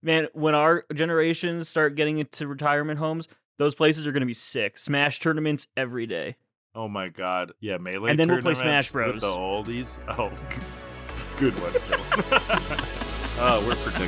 Man, when our generations start getting into retirement homes, those places are going to be sick. Smash tournaments every day. Oh my god. Yeah, Melee And then we'll play tournaments Smash Bros. with the oldies. Oh, good one, Kellan. Oh, we're protecting.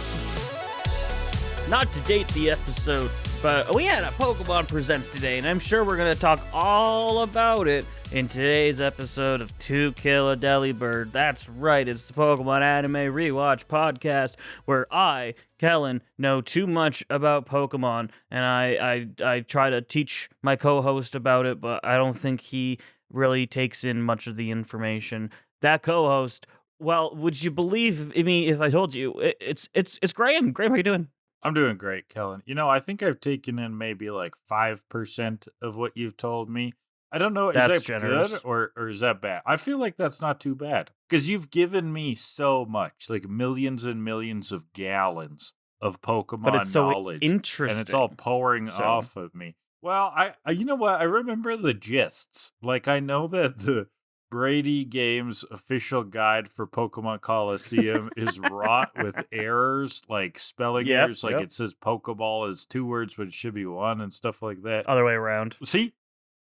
Not to date the episode, but we had a Pokemon Presents today, and I'm sure we're going to talk all about it in today's episode of Kill A Delibird. That's right, it's the Pokemon Anime Rewatch podcast, where I, Kellan, know too much about Pokemon, and I try to teach my co-host about it, but I don't think he really takes in much of the information. That co-host, well, would you believe me if I told you, it's Graham. Graham, how you doing? I'm doing great, Kellan. I think I've taken in maybe like 5% of what you've told me. I don't know, is That's that generous. good or is that bad? I feel like that's not too bad. Because you've given me so much, like millions and millions of gallons of Pokemon But it's so knowledge. interesting. And it's all pouring off of me. Well, I you know what? I remember the gists. Like, I know that the Brady Games official guide for Pokemon Coliseum is wrought with errors, like spelling errors, like it says Pokeball is 2 words, but it should be 1 and stuff like that. Other way around. See?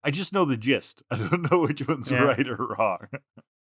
I just know the gist. I don't know which one's right or wrong.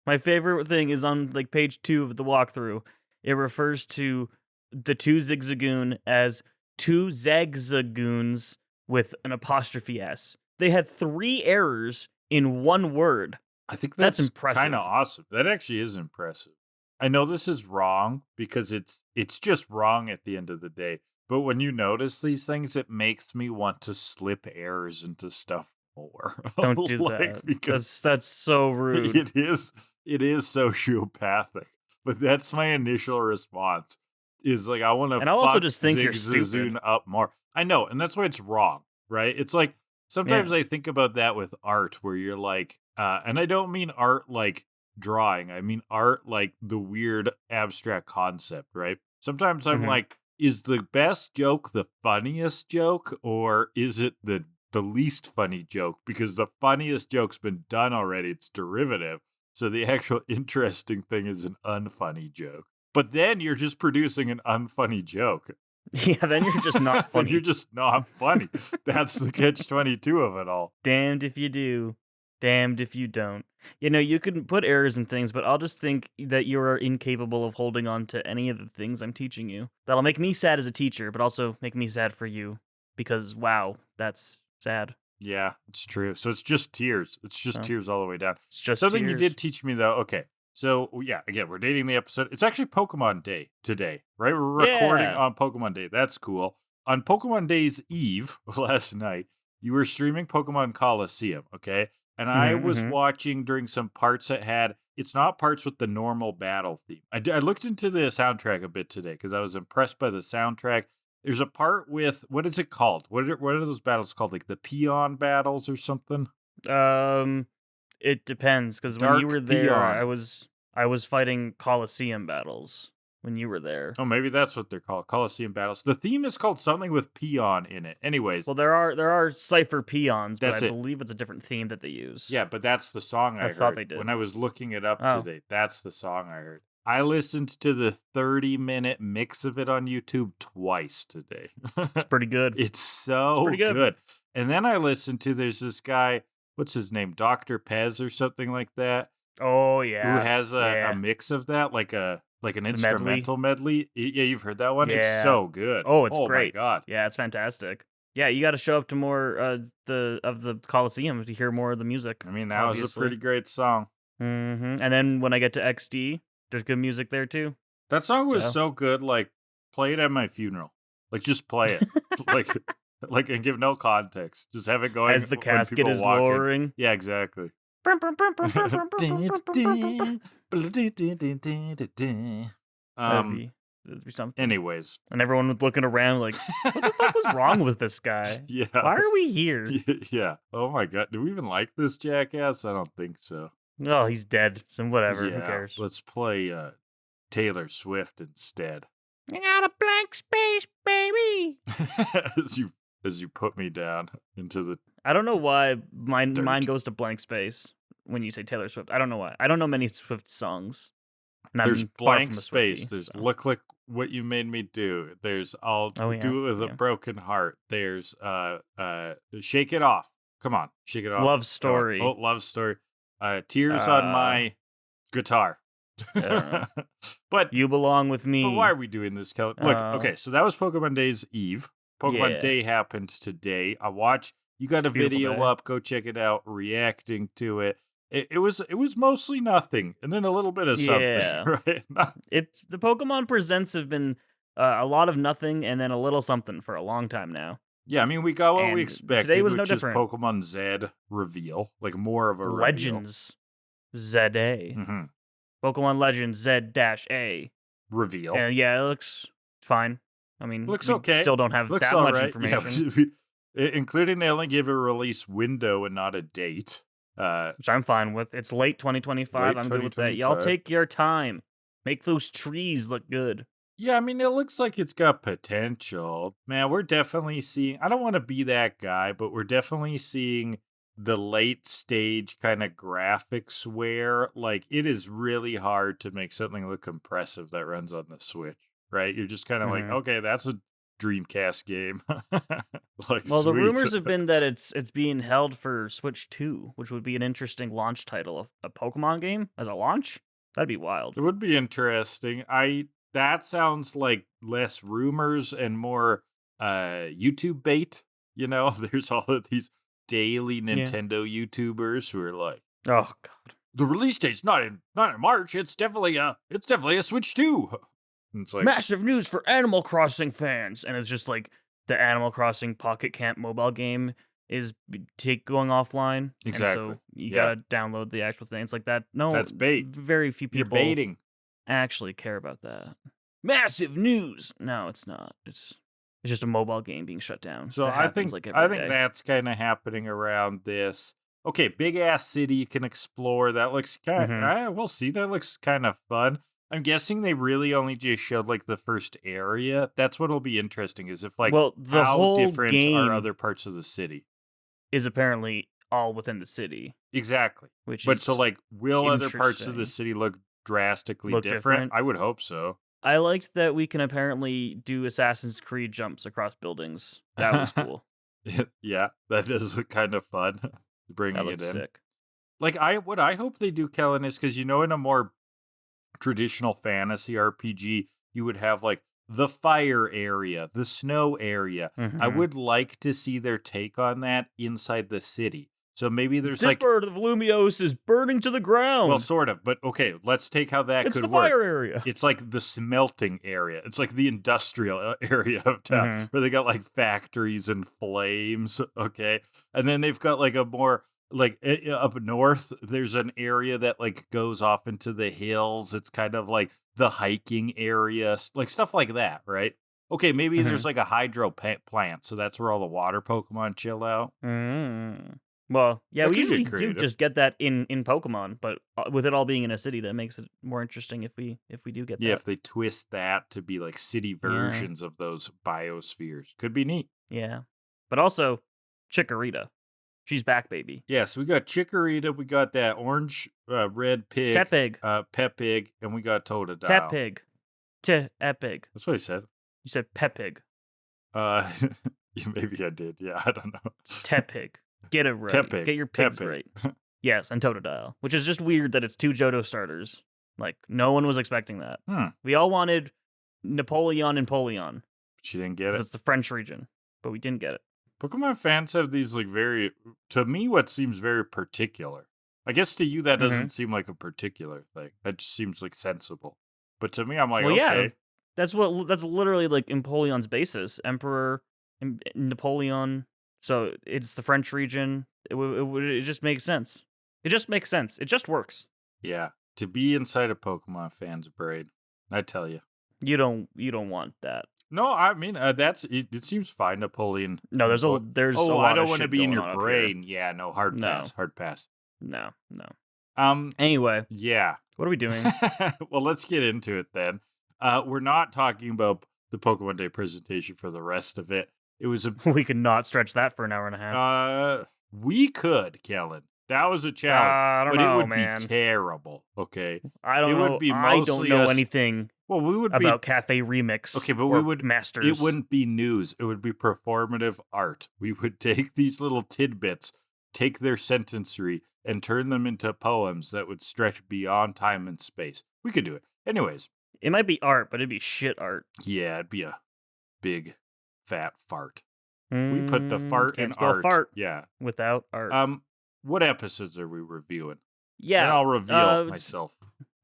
My favorite thing is on like page 2 of the walkthrough. It refers to the 2 Zigzagoon as 2 Zagzagoons with an apostrophe S. They had 3 errors in 1 word. I think that's impressive. Kind of awesome. That actually is impressive. I know this is wrong because it's just wrong at the end of the day. But when you notice these things, it makes me want to slip errors into stuff more. Don't do that. Because that's so rude. It is sociopathic. But that's my initial response. Is like I want to. And I'll also just think you're stupid. Up more. I know, and that's why it's wrong, right? It's like sometimes I think about that with art, where you're like. And I don't mean art like drawing. I mean art like the weird abstract concept, right? Sometimes I'm like, is the best joke the funniest joke, or is it the least funny joke? Because the funniest joke's been done already. It's derivative. So the actual interesting thing is an unfunny joke. But then you're just producing an unfunny joke. Yeah, then you're just not funny. Then you're just not funny. That's the catch-22 of it all. Damned if you do. Damned if you don't. You can put errors in things, but I'll just think that you are incapable of holding on to any of the things I'm teaching you. That'll make me sad as a teacher, but also make me sad for you. Because, wow, that's sad. Yeah, it's true. So it's just tears. It's just tears all the way down. It's just something tears. You did teach me, though. Okay. So, yeah, again, we're dating the episode. It's actually Pokemon Day today, right? We're recording on Pokemon Day. That's cool. On Pokemon Day's Eve, last night, you were streaming Pokemon Coliseum, okay? And I was watching during some parts that had, it's not parts with the normal battle theme. I looked into the soundtrack a bit today because I was impressed by the soundtrack. There's a part with, what is it called? What are those battles called? Like the peon battles or something? It depends, because when you were there, I was fighting Coliseum battles. When you were there. Oh, maybe that's what they're called, Coliseum battles. The theme is called something with peon in it. Anyways. Well, there are Cypher peons, but I believe it's a different theme that they use. Yeah, but that's the song I heard. Thought they did. When I was looking it up today. That's the song I heard. I listened to the 30-minute mix of it on YouTube twice today. It's pretty good. It's pretty good. And then I listened to, there's this guy, what's his name? Dr. Pez or something like that. Oh, yeah. Who has a mix of that, like an instrumental medley. Yeah, you've heard that one? Yeah. It's so good. Oh, it's great. Oh my god. Yeah, it's fantastic. Yeah, you got to show up to more of the Coliseum to hear more of the music. I mean, that was a pretty great song. And then when I get to XD, there's good music there too. That song was so good, like, play it at my funeral. Like, just play it. like, and give no context. Just have it going as the casket is lowering. Yeah, exactly. That'd be something. Anyways. And everyone was looking around like, what the fuck was wrong with this guy? Yeah. Why are we here? Yeah. Oh my god. Do we even like this jackass? I don't think so. No, he's dead. So whatever. Who cares? Let's play Taylor Swift instead. You got a blank space, baby. as you put me down into the I don't know why mine goes to blank space when you say Taylor Swift. I don't know why. I don't know many Swift songs. There's blank space. There's look What You Made Me Do. There's I'll Oh, yeah, Do It With a yeah. Broken Heart. There's Shake It Off. Come on, Shake It Off. Love Come on. Story. Oh, Love Story. Tears on My Guitar. I don't know. But You Belong With Me. why are we doing this, Kelly? Look, okay, so that was Pokemon Days Eve. Pokemon Yeah. Day happened today. You got a Beautiful video day. up, go check it out, reacting to it. It was mostly nothing, and then a little bit of Yeah. something, right? It's the Pokemon Presents have been a lot of nothing and then a little something for a long time now. Yeah, I mean, we got what we And expected, today was no which is different. Pokemon Z reveal, like more of a reveal. Legends ZA. Mm-hmm. Pokemon Legends Z-A. Reveal. And yeah, it looks fine. I mean, Looks we okay. still don't have Looks that all much right. information, Yeah, including they only give a release window and not a date. which I'm fine with. It's late 2025. Late I'm good with that. Y'all 2025. take your time. Make those trees look good. Yeah, I mean, it looks like it's got potential. Man, we're definitely seeing, I don't want to be that guy, but we're definitely seeing the late stage kind of graphics where, like, it is really hard to make something look impressive that runs on the Switch, right? You're just kind of like, okay, that's a Dreamcast game. Like, well, the sweet. rumors have been that it's being held for Switch 2, which would be an interesting launch title of a Pokemon game as a launch. That'd be wild. It would be interesting. That sounds like less rumors and more YouTube bait. You know, there's all of these daily Nintendo YouTubers who are like, Oh god. the release date's not in March. It's definitely a Switch 2. And it's like, Massive news for Animal Crossing fans, and it's just like the Animal Crossing Pocket Camp mobile game is going offline. Exactly. And so you Yeah. gotta download the actual thing. It's like that. No, That's bait. Very few you're people baiting. actually care about that. Massive news. No, it's not. It's just a mobile game being shut down. So That I happens, think like every day. that's kind of happening around this. Okay, big ass city you can explore. That looks kind. We'll see. That looks kind of fun. I'm guessing they really only just showed like the first area. That's what'll be interesting. Is if like, well, the how whole different game are other parts of the city? is apparently all within the city, Exactly. which But is so like, will other parts of the interesting. city look drastically Look different? different? I would hope so. I liked that we can apparently do Assassin's Creed jumps across buildings. That was cool. Yeah, that is kind of fun. Bringing That it looks in. sick. Like what I hope they do, Kellan, is because in a more traditional fantasy RPG, you would have like the fire area, the snow area. I Mhm. would like to see their take on that inside the city. So maybe there's This like, bird of Lumiose is burning to the ground. well, sort of, but okay, let's take how that it's could the work. fire area. It's like the smelting area. It's like the industrial area of town Mhm. where they got like factories and flames. Okay. And then they've got like a more like up north, there's an area that like goes off into the hills. It's kind of like the hiking area, like stuff like that, right? Okay. Maybe there's like a hydro plant. So that's where all the water Pokemon chill out. Mm. Well, yeah, That we could get usually do creative. just get that in Pokemon, but with it all being in a city, that makes it more interesting if we do get Yeah. that. If they twist that to be like city versions of those biospheres, could be neat. Yeah. But also, Chikorita. She's back, baby. Yeah, so we got Chikorita, we got that orange red pig, Tepig. Pepig, and we got Totodile. Tepig. Tepig. That's what I said. You said Pepig. Maybe I did. Yeah, I don't know. Tepig. Get it right. Tepig. Get your pigs Tepig. right. Yes, and Totodile, which is just weird that it's two Johto starters. Like, no one was expecting that. We all wanted Napoleon and Polion. But you didn't get it. It's the French region, but we didn't get it. Pokemon fans have these like very, to me, what seems very particular. I guess to you that doesn't seem like a particular thing. That just seems like sensible. But to me, I'm like, Well, okay. yeah, that's literally like Empoleon's basis. Emperor, Napoleon. So it's the French region. It just makes sense. It just makes sense. It just works. Yeah, to be inside a Pokemon fan's brain, I tell you. You don't want that. No, I mean it seems fine, Napoleon. No, there's a lot I don't of want to shit be in going your on up brain. Yeah, no, hard No. pass. No. Um, Anyway, yeah. what are we doing? Well, let's get into it then. We're not talking about the Pokemon Day presentation for the rest of it. It was We could not stretch that for an hour and a half. we could, Kellan. That was a challenge. I don't but know, it would man. be terrible, okay? I don't It know. would be I don't mostly know us- anything Well, we would about be... Cafe Remix Okay, but or we would... Masters. It wouldn't be news. It would be performative art. We would take these little tidbits, take their sentencery, and turn them into poems that would stretch beyond time and space. We could do it. Anyways. It might be art, but it'd be shit art. Yeah, it'd be a big, fat fart. We put the fart can't in spell art. fart Yeah. without art. What episodes are we reviewing? Yeah. And I'll reveal myself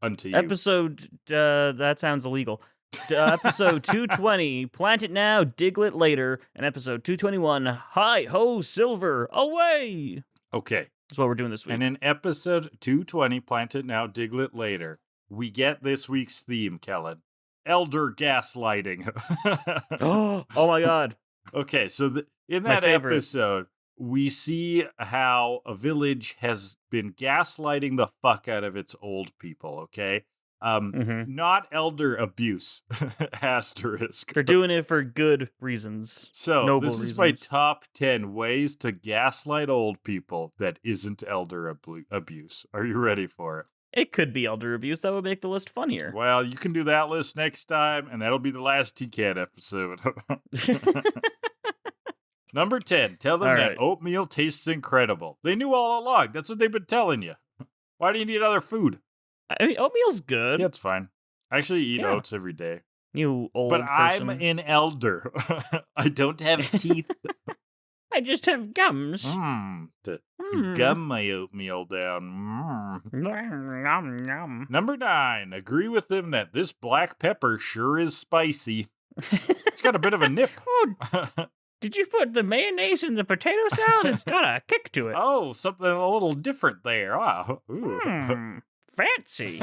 unto you. Episode, that sounds illegal. Episode 220, Plant It Now, Diglett Later, and episode 221, Hi Ho Silver, Away! Okay. That's what we're doing this week. And in episode 220, Plant It Now, Diglett Later, we get this week's theme, Kellan. Elder gaslighting. Oh my god. Okay, so in that episode, we see how a village has been gaslighting the fuck out of its old people, okay? Not elder abuse, asterisk. They're doing it for good reasons. So, noble this is reasons. my top 10 ways to gaslight old people that isn't elder abuse. Are you ready for it? It could be elder abuse. That would make the list funnier. Well, you can do that list next time, and that'll be the last TKAD episode. Number 10, tell them that oatmeal tastes incredible. They knew all along. That's what they've been telling you. Why do you need other food? I mean, oatmeal's good. Yeah, it's fine. I actually eat oats every day. You old But person. I'm an elder. I don't have teeth. I just have gums. To gum my oatmeal down. Nom, nom. Number 9, agree with them that this black pepper sure is spicy. It's got a bit of a nip. Oh, did you put the mayonnaise in the potato salad? It's got a kick to it. Oh, something a little different there. Wow. Fancy.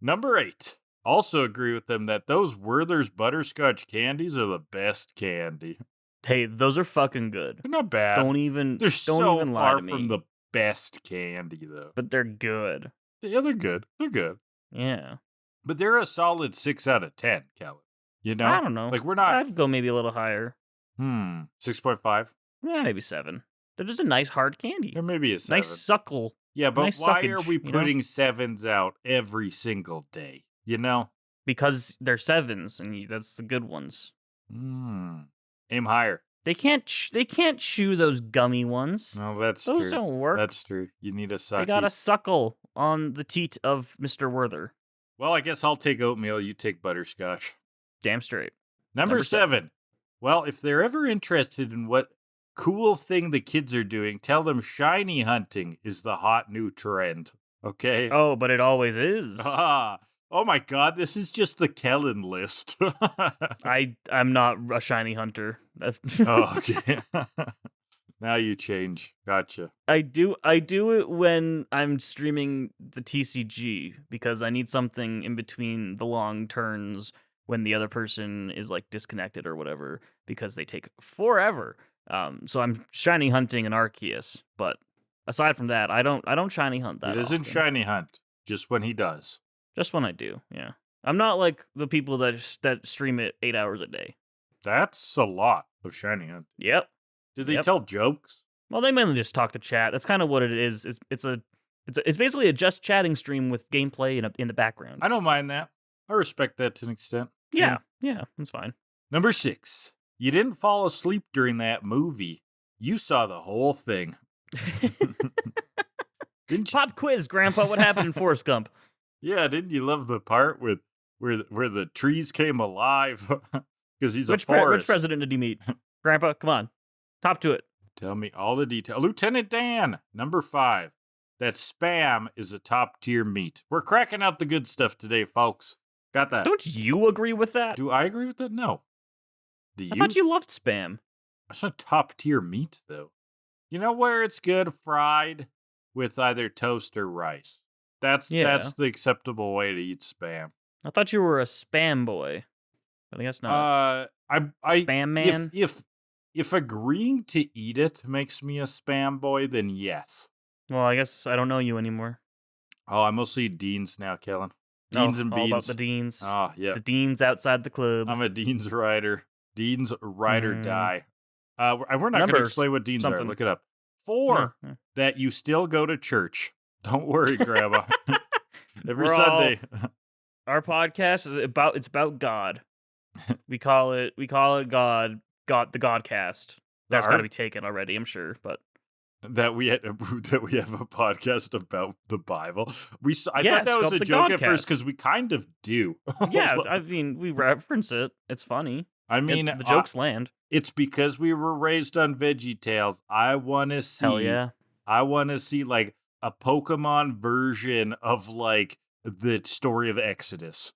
Number 8, also agree with them that those Werther's butterscotch candies are the best candy. Hey, those are fucking good. They're not bad. Don't even They're so even lie far to me. from the best candy, though. But they're good. Yeah, they're good. They're good. Yeah. But they're a solid 6 out of 10, Kellan. You know? I don't know. Like, we're not... I'd go maybe a little higher. 6.5? Yeah, maybe 7. They're just a nice hard candy. There may be a 7. Nice suckle. Yeah, but nice why suckage, are we putting 7s out every single day? You know? Because they're 7s, and that's the good ones. Aim higher. They can't chew those gummy ones. No, that's true. Those don't work. That's true. You need a sucky. They got a suckle on the teat of Mr. Werther. Well, I guess I'll take oatmeal. You take butterscotch. Damn straight. Number 7. Well, if they're ever interested in what cool thing the kids are doing, tell them shiny hunting is the hot new trend. Okay? Oh, but it always is. Oh my god, this is just the Kellan list. I'm not a shiny hunter. Oh, okay. Now you change. Gotcha. I do it when I'm streaming the TCG because I need something in between the long turns when the other person is like disconnected or whatever because they take forever. So I'm shiny hunting an Arceus, but aside from that, I don't shiny hunt that. It isn't often. shiny hunt, just when he does. Just when I do, yeah. I'm not like the people that stream it 8 hours a day. That's a lot of shiny hunt. Yep. Did they tell jokes? Well, they mainly just talk to chat. That's kind of what it is. It's basically a just chatting stream with gameplay in the background. I don't mind that. I respect that to an extent. Yeah, that's fine. Number 6. You didn't fall asleep during that movie. You saw the whole thing. Didn't you? Pop quiz, Grandpa. What happened in Forrest Gump? Yeah, didn't you love the part with where the trees came alive? Because he's a forest. Which president did he meet? Grandpa, come on. Top to it. Tell me all the details. Lieutenant Dan, number 5. That spam is a top-tier meat. We're cracking out the good stuff today, folks. Got that? Don't you agree with that? Do I agree with that? No. Do you? I thought you loved spam. That's not top-tier meat, though. You know where it's good? Fried with either toast or rice. That's the acceptable way to eat spam. I thought you were a spam boy, but I guess not. Spam man? If agreeing to eat it makes me a spam boy, then yes. Well, I guess I don't know you anymore. Oh, I mostly eat Deans now, Kellan. Deans and beans. All about the Deans. Oh, yeah. The Deans outside the club. I'm a Deans rider. Deans ride or die. We're not going to explain what Deans are. Look it up. 4, Yeah. that you still go to church. Don't worry, Grandma. Every We're Sunday. Our podcast is about God. We call it God the Godcast. That's got to be taken already, I'm sure, but that we have a podcast about the Bible. I yeah, thought that was a the joke at first Godcast. because we kind of do. Yeah, I mean, we reference it. It's funny. I mean, the jokes land. It's because we were raised on Veggie Tales. I want to see. Hell yeah. I want to see like a Pokemon version of like the story of Exodus,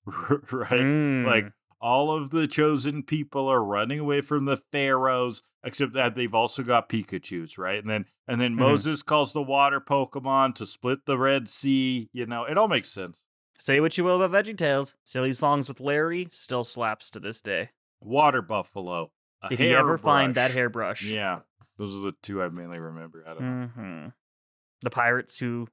right? Like all of the chosen people are running away from the pharaohs, except that they've also got Pikachus, right? And then Moses calls the water Pokemon to split the Red Sea. You know, it all makes sense. Say what you will about VeggieTales, Silly Songs with Larry still slaps to this day. Water Buffalo. Did he ever find that hairbrush? Yeah, those are the two I mainly remember. I don't know. The pirates who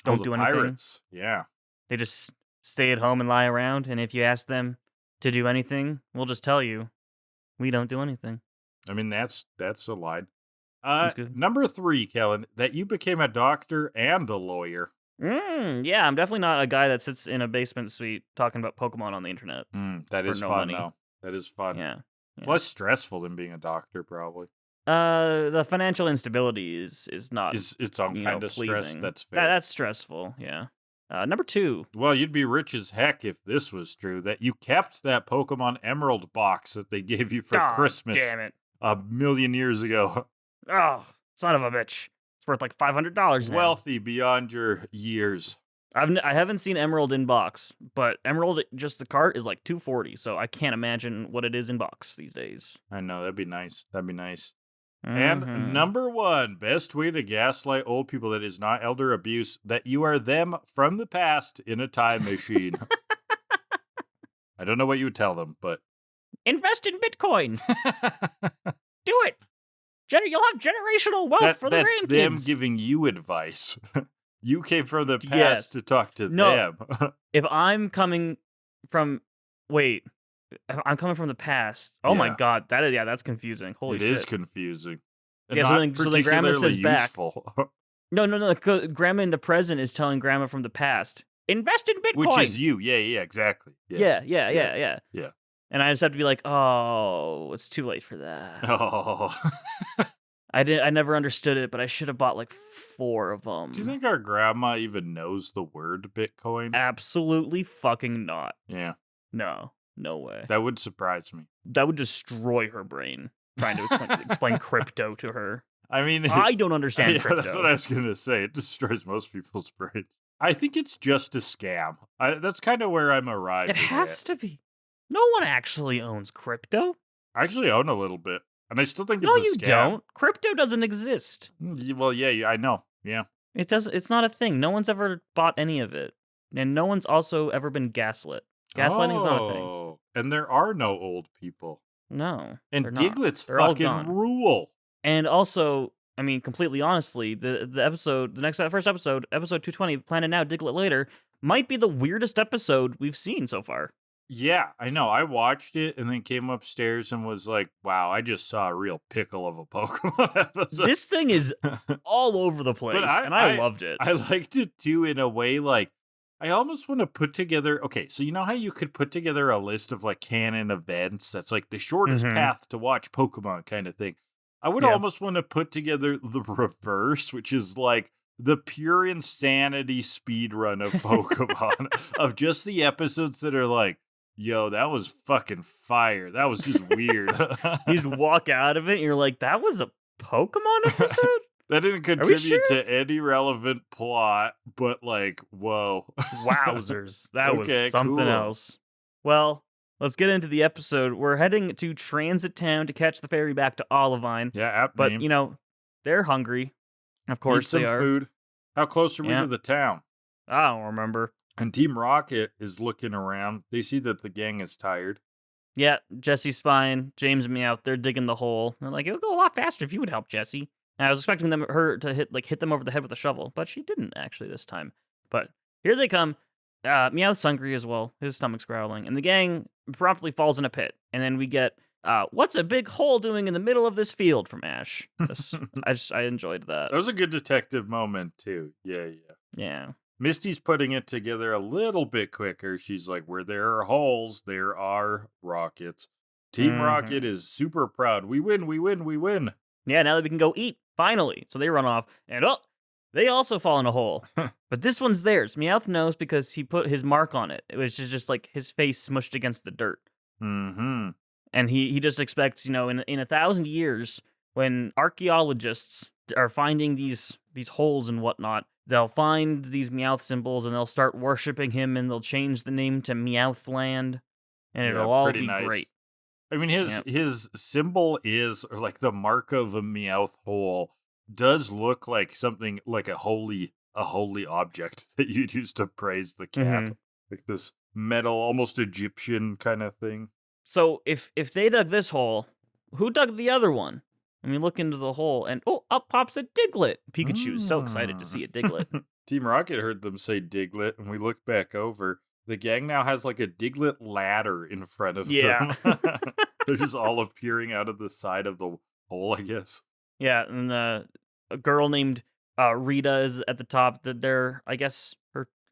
don't do anything. Pirates. Yeah. They just stay at home and lie around, and if you ask them to do anything, we'll just tell you, we don't do anything. I mean, that's a line. Good. Number 3, Kellan, that you became a doctor and a lawyer. Yeah, I'm definitely not a guy that sits in a basement suite talking about Pokemon on the internet. That is fun, though. That is fun. Yeah. Less stressful than being a doctor, probably. The financial instability is not its own kind of pleasing. stress. That's fair. That's stressful. Yeah. Number 2. Well, you'd be rich as heck if this was true. That you kept that Pokemon Emerald box that they gave you for Christmas. Damn it! A million years ago. Oh, son of a bitch! It's worth like $500 now. Wealthy beyond your years. I haven't seen Emerald in box, but Emerald just the cart is like $240, so I can't imagine what it is in box these days. I know, that'd be nice. And number 1, best way to gaslight old people that is not elder abuse, that you are them from the past in a time machine. I don't know what you would tell them, but invest in Bitcoin. Do it. You'll have generational wealth for the grandkids. That's them giving you advice. You came from the past to talk to them. If I'm coming from... Wait. I'm coming from the past. Oh my god. That's confusing. Holy shit. It is confusing. Yeah, so then Grandma says useful. back. No. Grandma in the present is telling Grandma from the past, invest in Bitcoin. Which is you. Yeah, exactly. Yeah. Yeah. And I just have to be like, oh, it's too late for that. Oh. I never understood it, but I should have bought like 4 of them. Do you think our grandma even knows the word Bitcoin? Absolutely fucking not. Yeah. No way. That would surprise me. That would destroy her brain, trying to explain crypto to her. I mean... I don't understand crypto. That's what I was going to say. It destroys most people's brains. I think it's just a scam. That's kind of where I'm arrived. It has to be. No one actually owns crypto. I actually own a little bit. And I still think it's a scam. No, you don't. Crypto doesn't exist. Well, yeah, I know. Yeah. It does. It's not a thing. No one's ever bought any of it. And no one's also ever been gaslit. Gaslighting is not a thing. And there are no old people. No. And Diglett's fucking rule. And also, I mean, completely honestly, the first episode, episode 220, Planet Now, Diglett Later, might be the weirdest episode we've seen so far. Yeah, I know. I watched it and then came upstairs and was like, wow, I just saw a real pickle of a Pokemon episode. This thing is all over the place, and I loved it. I liked it, too, in a way, like, I almost want to put together... Okay, so you know how you could put together a list of, like, canon events that's, like, the shortest path to watch Pokemon kind of thing? I would almost want to put together the reverse, which is, like, the pure insanity speedrun of Pokemon, of just the episodes that are like, yo, that was fucking fire. That was just weird. You just walk out of it and you're like, that was a Pokemon episode? That didn't contribute to any relevant plot, but like, whoa. Wowzers. That was something else. Well, let's get into the episode. We're heading to Transit Town to catch the ferry back to Olivine. Yeah, but, you know, they're hungry. Of course they are. Food. How close are we to the town? I don't remember. And Team Rocket is looking around. They see that the gang is tired. Yeah, Jesse's spying. James and me out there digging the hole. They're like, it would go a lot faster if you would help, Jesse. And I was expecting her to hit them over the head with a shovel, but she didn't actually this time. But here they come. Meowth's hungry as well. His stomach's growling. And the gang promptly falls in a pit. And then we get What's a big hole doing in the middle of this field from Ash? I enjoyed that. That was a good detective moment, too. Yeah. Yeah. Misty's putting it together a little bit quicker. She's like, where there are holes, there are rockets. Team Rocket is super proud. We win, we win, we win. Yeah, now that we can go eat, finally. So they run off, and they also fall in a hole. But this one's theirs. Meowth knows because he put his mark on it, which is just like his face smushed against the dirt. Mm-hmm. And he just expects, in 1,000 years, when archaeologists are finding these holes and whatnot, they'll find these Meowth symbols and they'll start worshiping him and they'll change the name to Meowthland, and it'll all be nice. great. I mean, his symbol is, or like the mark of a Meowth hole, does look like something like a holy object that you'd use to praise the cat, like this metal, almost Egyptian kind of thing. So if they dug this hole, who dug the other one? And we look into the hole, and up pops a Diglett. Pikachu's so excited to see a Diglett. Team Rocket heard them say Diglett, and we look back over. The gang now has like a Diglett ladder in front of them. They're just all appearing out of the side of the hole, I guess. Yeah, and a girl named Rita is at the top. Their, I guess,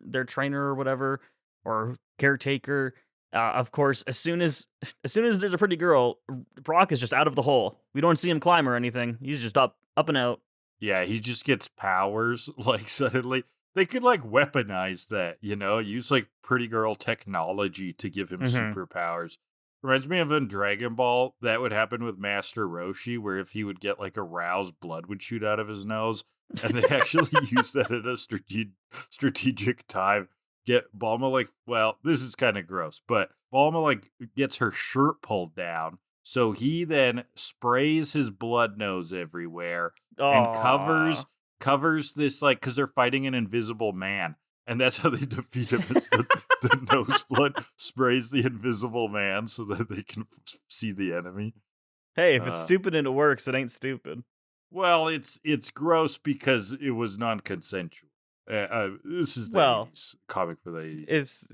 their trainer or whatever, or caretaker. Of course, as soon as there's a pretty girl, Brock is just out of the hole. We don't see him climb or anything. He's just up and out. Yeah, he just gets powers, like, suddenly. They could, like, weaponize that, use, like, pretty girl technology to give him superpowers. Reminds me of in Dragon Ball, that would happen with Master Roshi, where if he would get, like, aroused, blood would shoot out of his nose, and they actually use that at a strategic time. Get Bulma, like, well, this is kind of gross, but Bulma, like, gets her shirt pulled down, so he then sprays his blood nose everywhere and covers this, like, because they're fighting an invisible man, and that's how they defeat him, is the nose blood sprays the invisible man so that they can see the enemy. Hey, if it's stupid and it works, it ain't stupid. Well, it's gross because it was non-consensual. This is the 80s, comic for the 80s. It's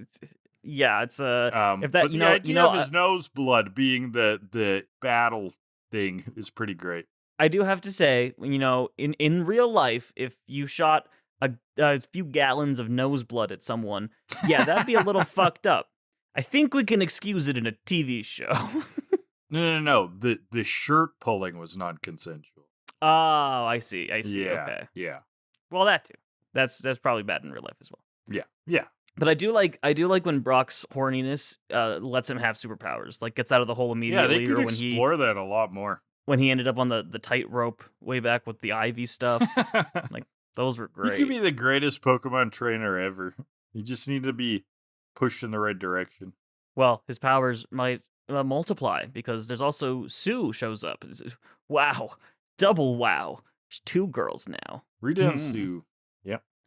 if that, but the idea of his nose blood being the battle thing is pretty great. I do have to say, in real life, if you shot a few gallons of nose blood at someone, yeah, that'd be a little fucked up. I think we can excuse it in a TV show. No. The shirt pulling was non-consensual. Oh, I see. Yeah, okay. Yeah. Well, that too. That's probably bad in real life as well. Yeah. But I do like when Brock's horniness lets him have superpowers, like gets out of the hole immediately. Yeah, they could explore that a lot more. When he ended up on the tightrope way back with the Ivy stuff, like those were great. You could be the greatest Pokemon trainer ever. You just need to be pushed in the right direction. Well, his powers might multiply because there's also Sue shows up. Wow, double wow. There's 2 girls now. Rita and Sue.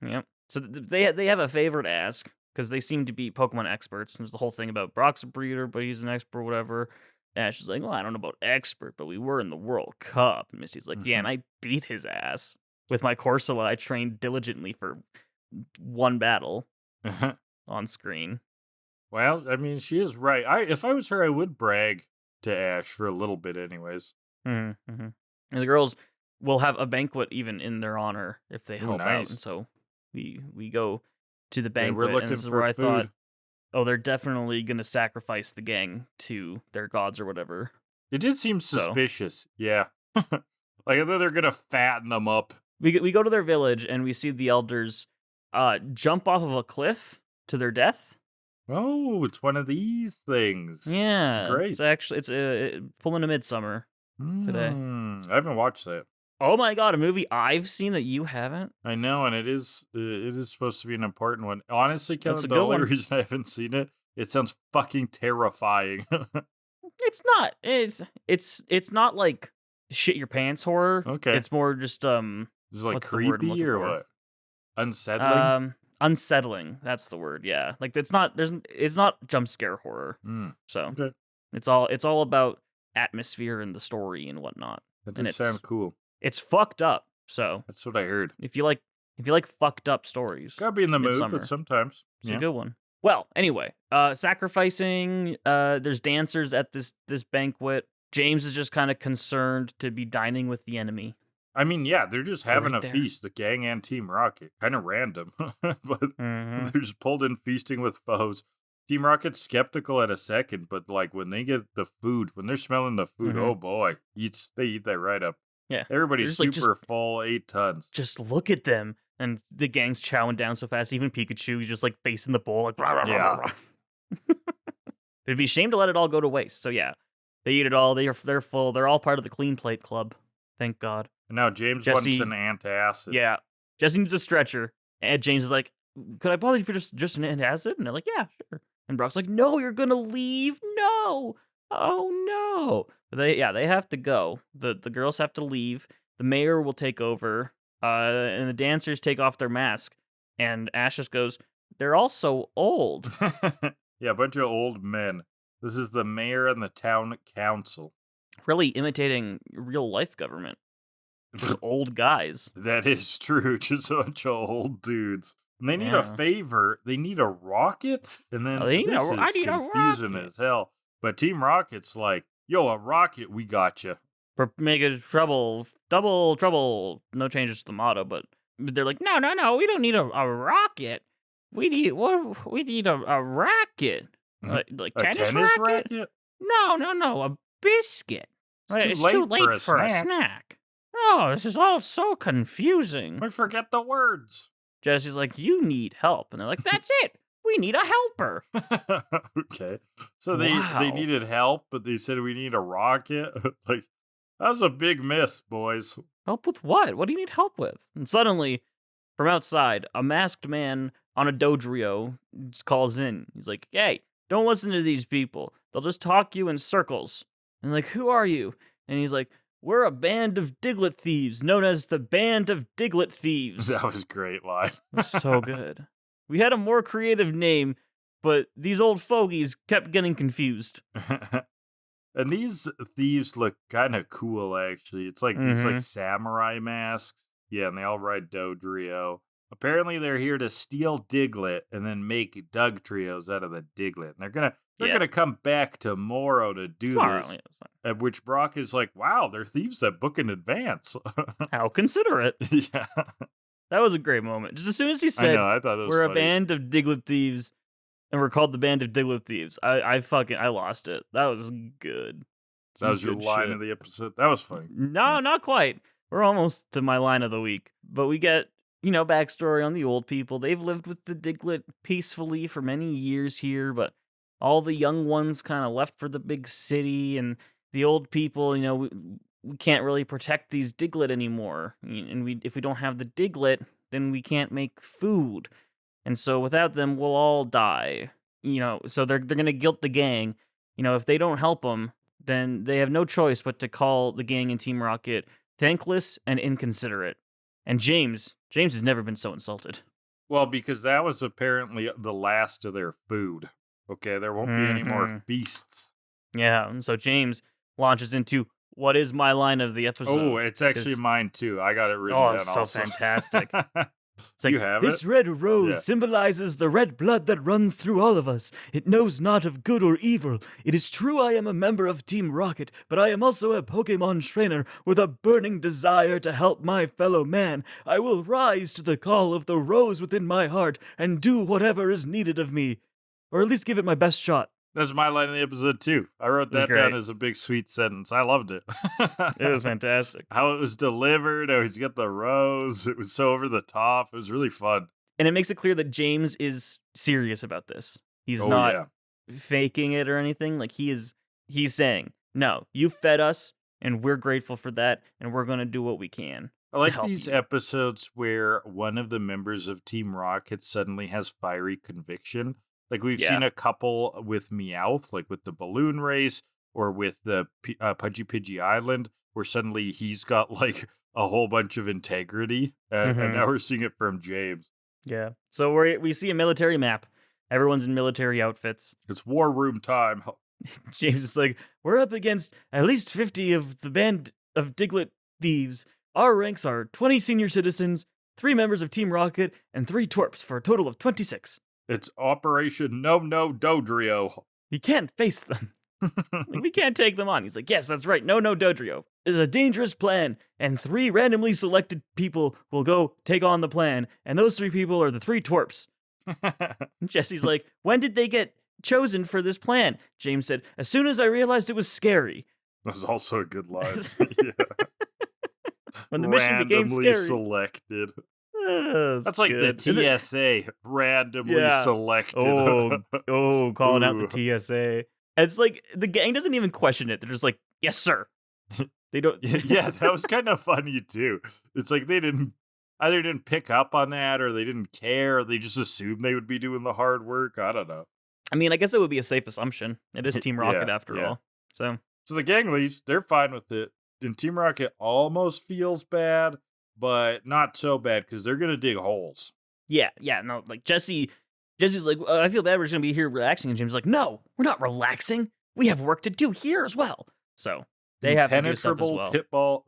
Yep. So they have a favor to ask because they seem to be Pokemon experts. There's the whole thing about Brock's a breeder, but he's an expert, whatever. And she's like, well, I don't know about expert, but we were in the Whirl Cup. And Misty's like, yeah, and I beat his ass. With my Corsola, I trained diligently for 1 battle on screen. Well, I mean, she is right. If I was her, I would brag to Ash for a little bit anyways. And the girls will have a banquet even in their honor if they help out. And so we go to the banquet, and this is where I thought, they're definitely going to sacrifice the gang to their gods or whatever. It did seem suspicious, yeah. Like, I thought they're going to fatten them up. We go to their village, and we see the elders jump off of a cliff to their death. Oh, it's one of these things. Yeah. Great. It's pulling a Midsummer today. I haven't watched that. Oh my god, a movie I've seen that you haven't? I know, and it is supposed to be an important one. Honestly, Kellan, the only reason I haven't seen it sounds fucking terrifying. It's not. It's not like shit your pants horror. Okay. It's more just is it like creepy or what? Unsettling? Unsettling. That's the word, yeah. Like it's not jump scare horror. So okay. It's all about atmosphere and the story and whatnot. That does sound cool. It's fucked up, so that's what I heard. If you like fucked up stories, gotta be in the mood, but sometimes it's a good one. Well, anyway, sacrificing. There's dancers at this banquet. James is just kind of concerned to be dining with the enemy. I mean, yeah, they're just having right a there. feast, the gang and Team Rocket. Kind of random, but they're just pulled in feasting with foes. Team Rocket's skeptical at a second, but like when they get the food, when they're smelling the food, oh boy, they eat that right up. Yeah. Everybody's They're super full, 8 tons. Just look at them. And the gang's chowing down so fast, even Pikachu, he's just like facing the bowl, like, rah, rah, Yeah. rah, rah, rah. It'd be a shame to let it all go to waste. So yeah, they eat it all. They're full. They're all part of the Clean Plate Club. Thank God. And now James wants an antacid. Yeah. Jesse needs a stretcher. And James is like, could I bother you for just an antacid? And they're like, yeah, sure. And Brock's like, no, you're going to leave? No. Oh, no. But they have to go. The girls have to leave. The mayor will take over. And the dancers take off their mask. And Ash just goes, they're all so old. Yeah, a bunch of old men. This is the mayor and the town council. Really imitating real life government. Just old guys. That is true. Just a bunch of old dudes. And they need a favor. They need a rocket? And then this is confusing as hell. But Team Rocket's like, yo, a rocket, we got you. For mega trouble, double trouble. No changes to the motto, but they're like, no, we don't need a rocket. We need a racket. Like a tennis racket? No, a biscuit. It's too late for a snack. Oh, this is all so confusing. I forget the words. Jesse's like, you need help. And they're like, that's it. We need a helper. Okay. So they needed help, but they said we need a rocket. Like, that was a big miss, boys. Help with what? What do you need help with? And suddenly, from outside, a masked man on a Dodrio calls in. He's like, hey, don't listen to these people. They'll just talk you in circles. And like, who are you? And he's like, we're a band of Diglett thieves, known as the Band of Diglett Thieves. That was a great line. So good. We had a more creative name, but these old fogies kept getting confused. And these thieves look kind of cool, actually. It's like these like samurai masks. Yeah, and they all ride Dodrio. Apparently, they're here to steal Diglett and then make Doug trios out of the Diglett. And they're gonna come back tomorrow to do this. At which Brock is like, "Wow, they're thieves that book in advance." How considerate! Yeah, that was a great moment. Just as soon as he said, I thought that was "We're funny. a band of Diglett thieves," and we're called the Band of Diglett Thieves, I lost it. That was good. That was your line of the episode. That was funny. No, not quite. We're almost to my line of the week, but we get, backstory on the old people. They've lived with the Diglett peacefully for many years here, but all the young ones kind of left for the big city, and the old people, we can't really protect these Diglett anymore. And if we don't have the Diglett, then we can't make food. And so without them, we'll all die. So they're going to guilt the gang. If they don't help them, then they have no choice but to call the gang and Team Rocket thankless and inconsiderate. And James has never been so insulted. Well, because that was apparently the last of their food. Okay, there won't be any more feasts. Yeah, and so James launches into what is my line of the episode. Oh, it's actually mine too. I got it written down also. Oh, it's so fantastic. It's like, you have this red rose symbolizes the red blood that runs through all of us. It knows not of good or evil. It is true I am a member of Team Rocket, but I am also a Pokemon trainer with a burning desire to help my fellow man. I will rise to the call of the rose within my heart and do whatever is needed of me. Or at least give it my best shot. That's my line in the episode, too. I wrote that down as a big, sweet sentence. I loved it. It was fantastic. How it was delivered, how he's got the rose. It was so over the top. It was really fun. And it makes it clear that James is serious about this. He's not faking it or anything. Like, he's saying, no, you fed us, and we're grateful for that, and we're going to do what we can. I like these episodes where one of the members of Team Rocket suddenly has fiery conviction. Like, we've seen a couple with Meowth, like with the balloon race, or with the Pudgy Island, where suddenly he's got, like, a whole bunch of integrity, and now we're seeing it from James. Yeah. So we see a military map. Everyone's in military outfits. It's war room time. James is like, we're up against at least 50 of the Band of Diglett Thieves. Our ranks are 20 senior citizens, 3 members of Team Rocket, and 3 twerps for a total of 26. It's Operation No Dodrio. You can't face them. Like, we can't take them on. He's like, yes, that's right. No, Dodrio. It's a dangerous plan, and 3 randomly selected people will go take on the plan, and those 3 people are the 3 twerps. Jesse's like, when did they get chosen for this plan? James said, as soon as I realized it was scary. That was also a good line. When the mission became randomly scary. selected. That's like good. the TSA, randomly selected. Calling out the TSA. It's like, the gang doesn't even question it. They're just like, yes, sir. They don't. Yeah, that was kind of funny, too. It's like they either didn't pick up on that, or they didn't care. They just assumed they would be doing the hard work. I don't know. I mean, I guess it would be a safe assumption. It is Team Rocket after all. So the gang leaves. They're fine with it. And Team Rocket almost feels bad, but not so bad, because they're going to dig holes. Yeah, no, like Jesse's like, I feel bad, we're just going to be here relaxing. And James is like, no, we're not relaxing. We have work to do here as well. So they have to do stuff as well.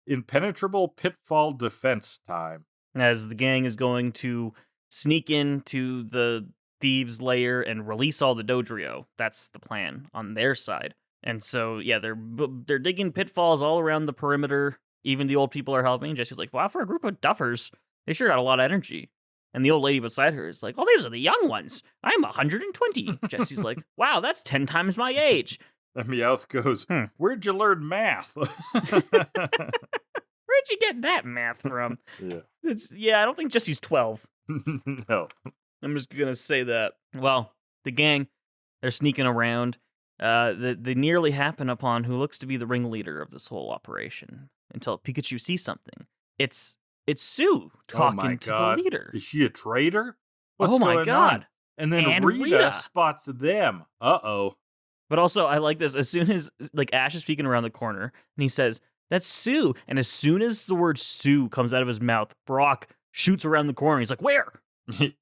Impenetrable pitfall defense time. As the gang is going to sneak into the thieves' lair and release all the Dodrio. That's the plan on their side. And so, yeah, they're digging pitfalls all around the perimeter. Even the old people are helping. Jesse's like, wow, for a group of duffers, they sure got a lot of energy. And the old lady beside her is like, oh, these are the young ones. I'm 120. Jesse's like, wow, that's 10 times my age. And Meowth goes, where'd you learn math? Where'd you get that math from? I don't think Jesse's 12. No. I'm just going to say that. Well, the gang, they're sneaking around. They nearly happen upon who looks to be the ringleader of this whole operation until Pikachu sees something. It's Sue talking to the leader. Is she a traitor? What's going on? And then Rita spots them. Uh-oh. But also, I like this. As soon as like Ash is speaking around the corner, and he says, that's Sue. And as soon as the word Sue comes out of his mouth, Brock shoots around the corner. He's like, where?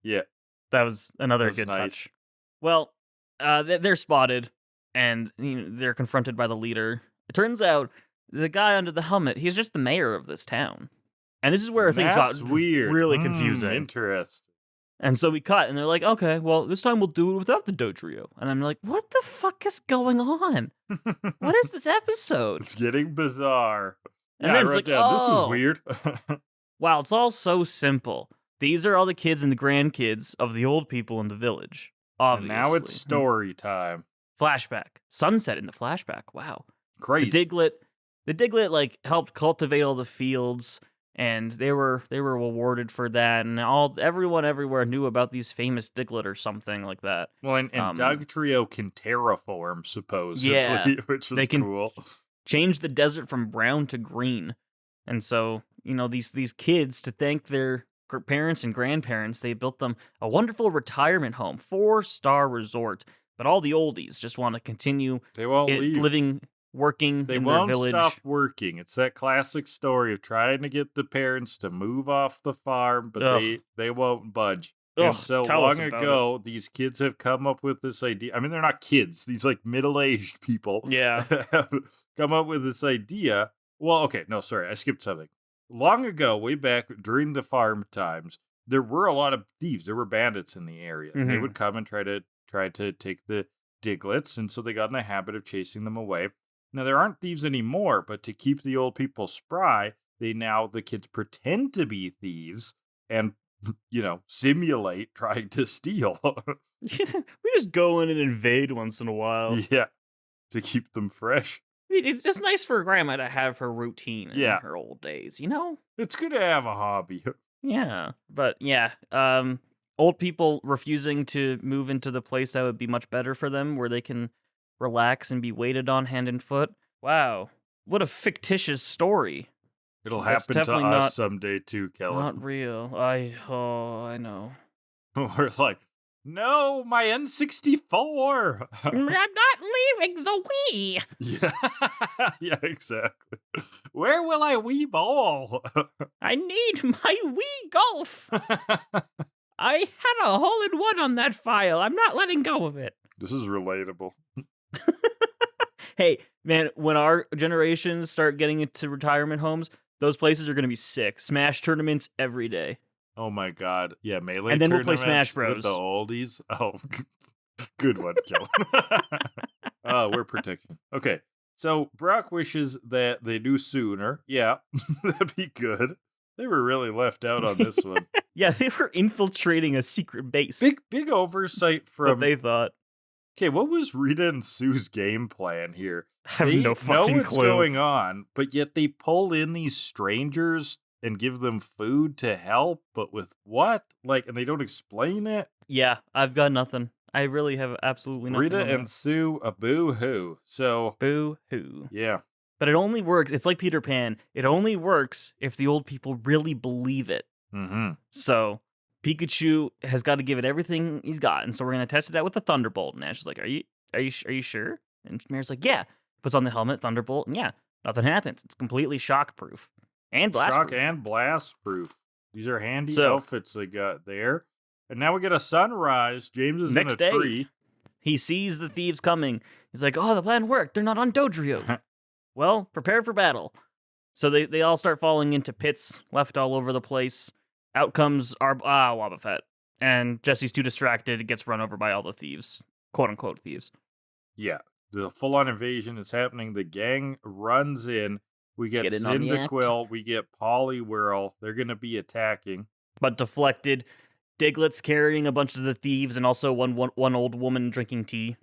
Yeah. That was another good touch. Well, they're spotted, and they're confronted by the leader. It turns out the guy under the helmet, he's just the mayor of this town. And this is where things got weird. Really confusing. Interesting. And so we cut, and they're like, okay, well, this time we'll do it without the Dodrio. And I'm like, what the fuck is going on? What is this episode? It's getting bizarre. And then it's like, this is weird. Wow, it's all so simple. These are all the kids and the grandkids of the old people in the village. Obviously. And now it's story time. Flashback. Sunset in the flashback. Wow. Great. The Diglett like helped cultivate all the fields, and they were rewarded for that, and everyone everywhere knew about these famous Diglett or something like that. Well, and Dugtrio can terraform, supposedly, which is cool. Change the desert from brown to green. And so, these kids, to thank their parents and grandparents, they built them a wonderful retirement home, 4-star resort. But all the oldies just want to continue living, working in their village. They won't stop working. It's that classic story of trying to get the parents to move off the farm, but they won't budge. And so long ago, these kids have come up with this idea. I mean, they're not kids. These like middle-aged people have come up with this idea. Well, okay, no, sorry, I skipped something. Long ago, way back during the farm times, there were a lot of thieves. There were bandits in the area. Mm-hmm. They would come and try to take the Diglets, and so they got in the habit of chasing them away. Now, there aren't thieves anymore, but to keep the old people spry, the kids pretend to be thieves and, simulate trying to steal. We just go in and invade once in a while. Yeah, to keep them fresh. It's just nice for Grandma to have her routine in her old days, It's good to have a hobby. Yeah, but old people refusing to move into the place that would be much better for them, where they can relax and be waited on hand and foot. Wow, what a fictitious story. It'll happen to us someday too, Kellan. Not real. I know. We're like, no, my N64. I'm not leaving the Wii. Yeah, exactly. Where will I Wii ball? I need my Wii Golf. I had a hole-in-one on that file. I'm not letting go of it. This is relatable. Hey, man, when our generations start getting into retirement homes, those places are going to be sick. Smash tournaments every day. Oh my god. Yeah, Melee and then we'll play Smash Bros. With the oldies. Oh, good one, Kellan. We're protection. Okay. So Brock wishes that they do sooner. Yeah, that'd be good. They were really left out on this one. Yeah, they were infiltrating a secret base. Big oversight What from. they thought. Okay, what was Rita and Sue's game plan here? I have They no fucking know what's clue. going on, but yet they pull in these strangers and give them food to help, but with what? Like, and they don't explain it? Yeah, I've got nothing. I really have absolutely nothing. Rita and Sue, a boo-hoo. So, boo-hoo. yeah. But it only works. It's like Peter Pan. It only works if the old people really believe it. Mm-hmm. So Pikachu has got to give it everything he's got, and so we're gonna test it out with the Thunderbolt. And Ash is like, "Are you sure?" And Mare's like, "Yeah." Puts on the helmet, Thunderbolt, and yeah, nothing happens. It's completely shock-proof and blast-proof. Shock and blast-proof. These are handy outfits they got there. And now we get a sunrise. James is Next in a tree. Day, he sees the thieves coming. He's like, "Oh, the plan worked. They're not on Dodrio." Well, prepare for battle. So they all start falling into pits left all over the place. Out comes our wobbuffet. And Jesse's too distracted, gets run over by all the thieves. Quote-unquote thieves. Yeah, the full-on invasion is happening. The gang runs in. We get in on the Cyndaquil. We get Poliwhirl. They're going to be attacking. But deflected. Diglett's carrying a bunch of the thieves and also one old woman drinking tea.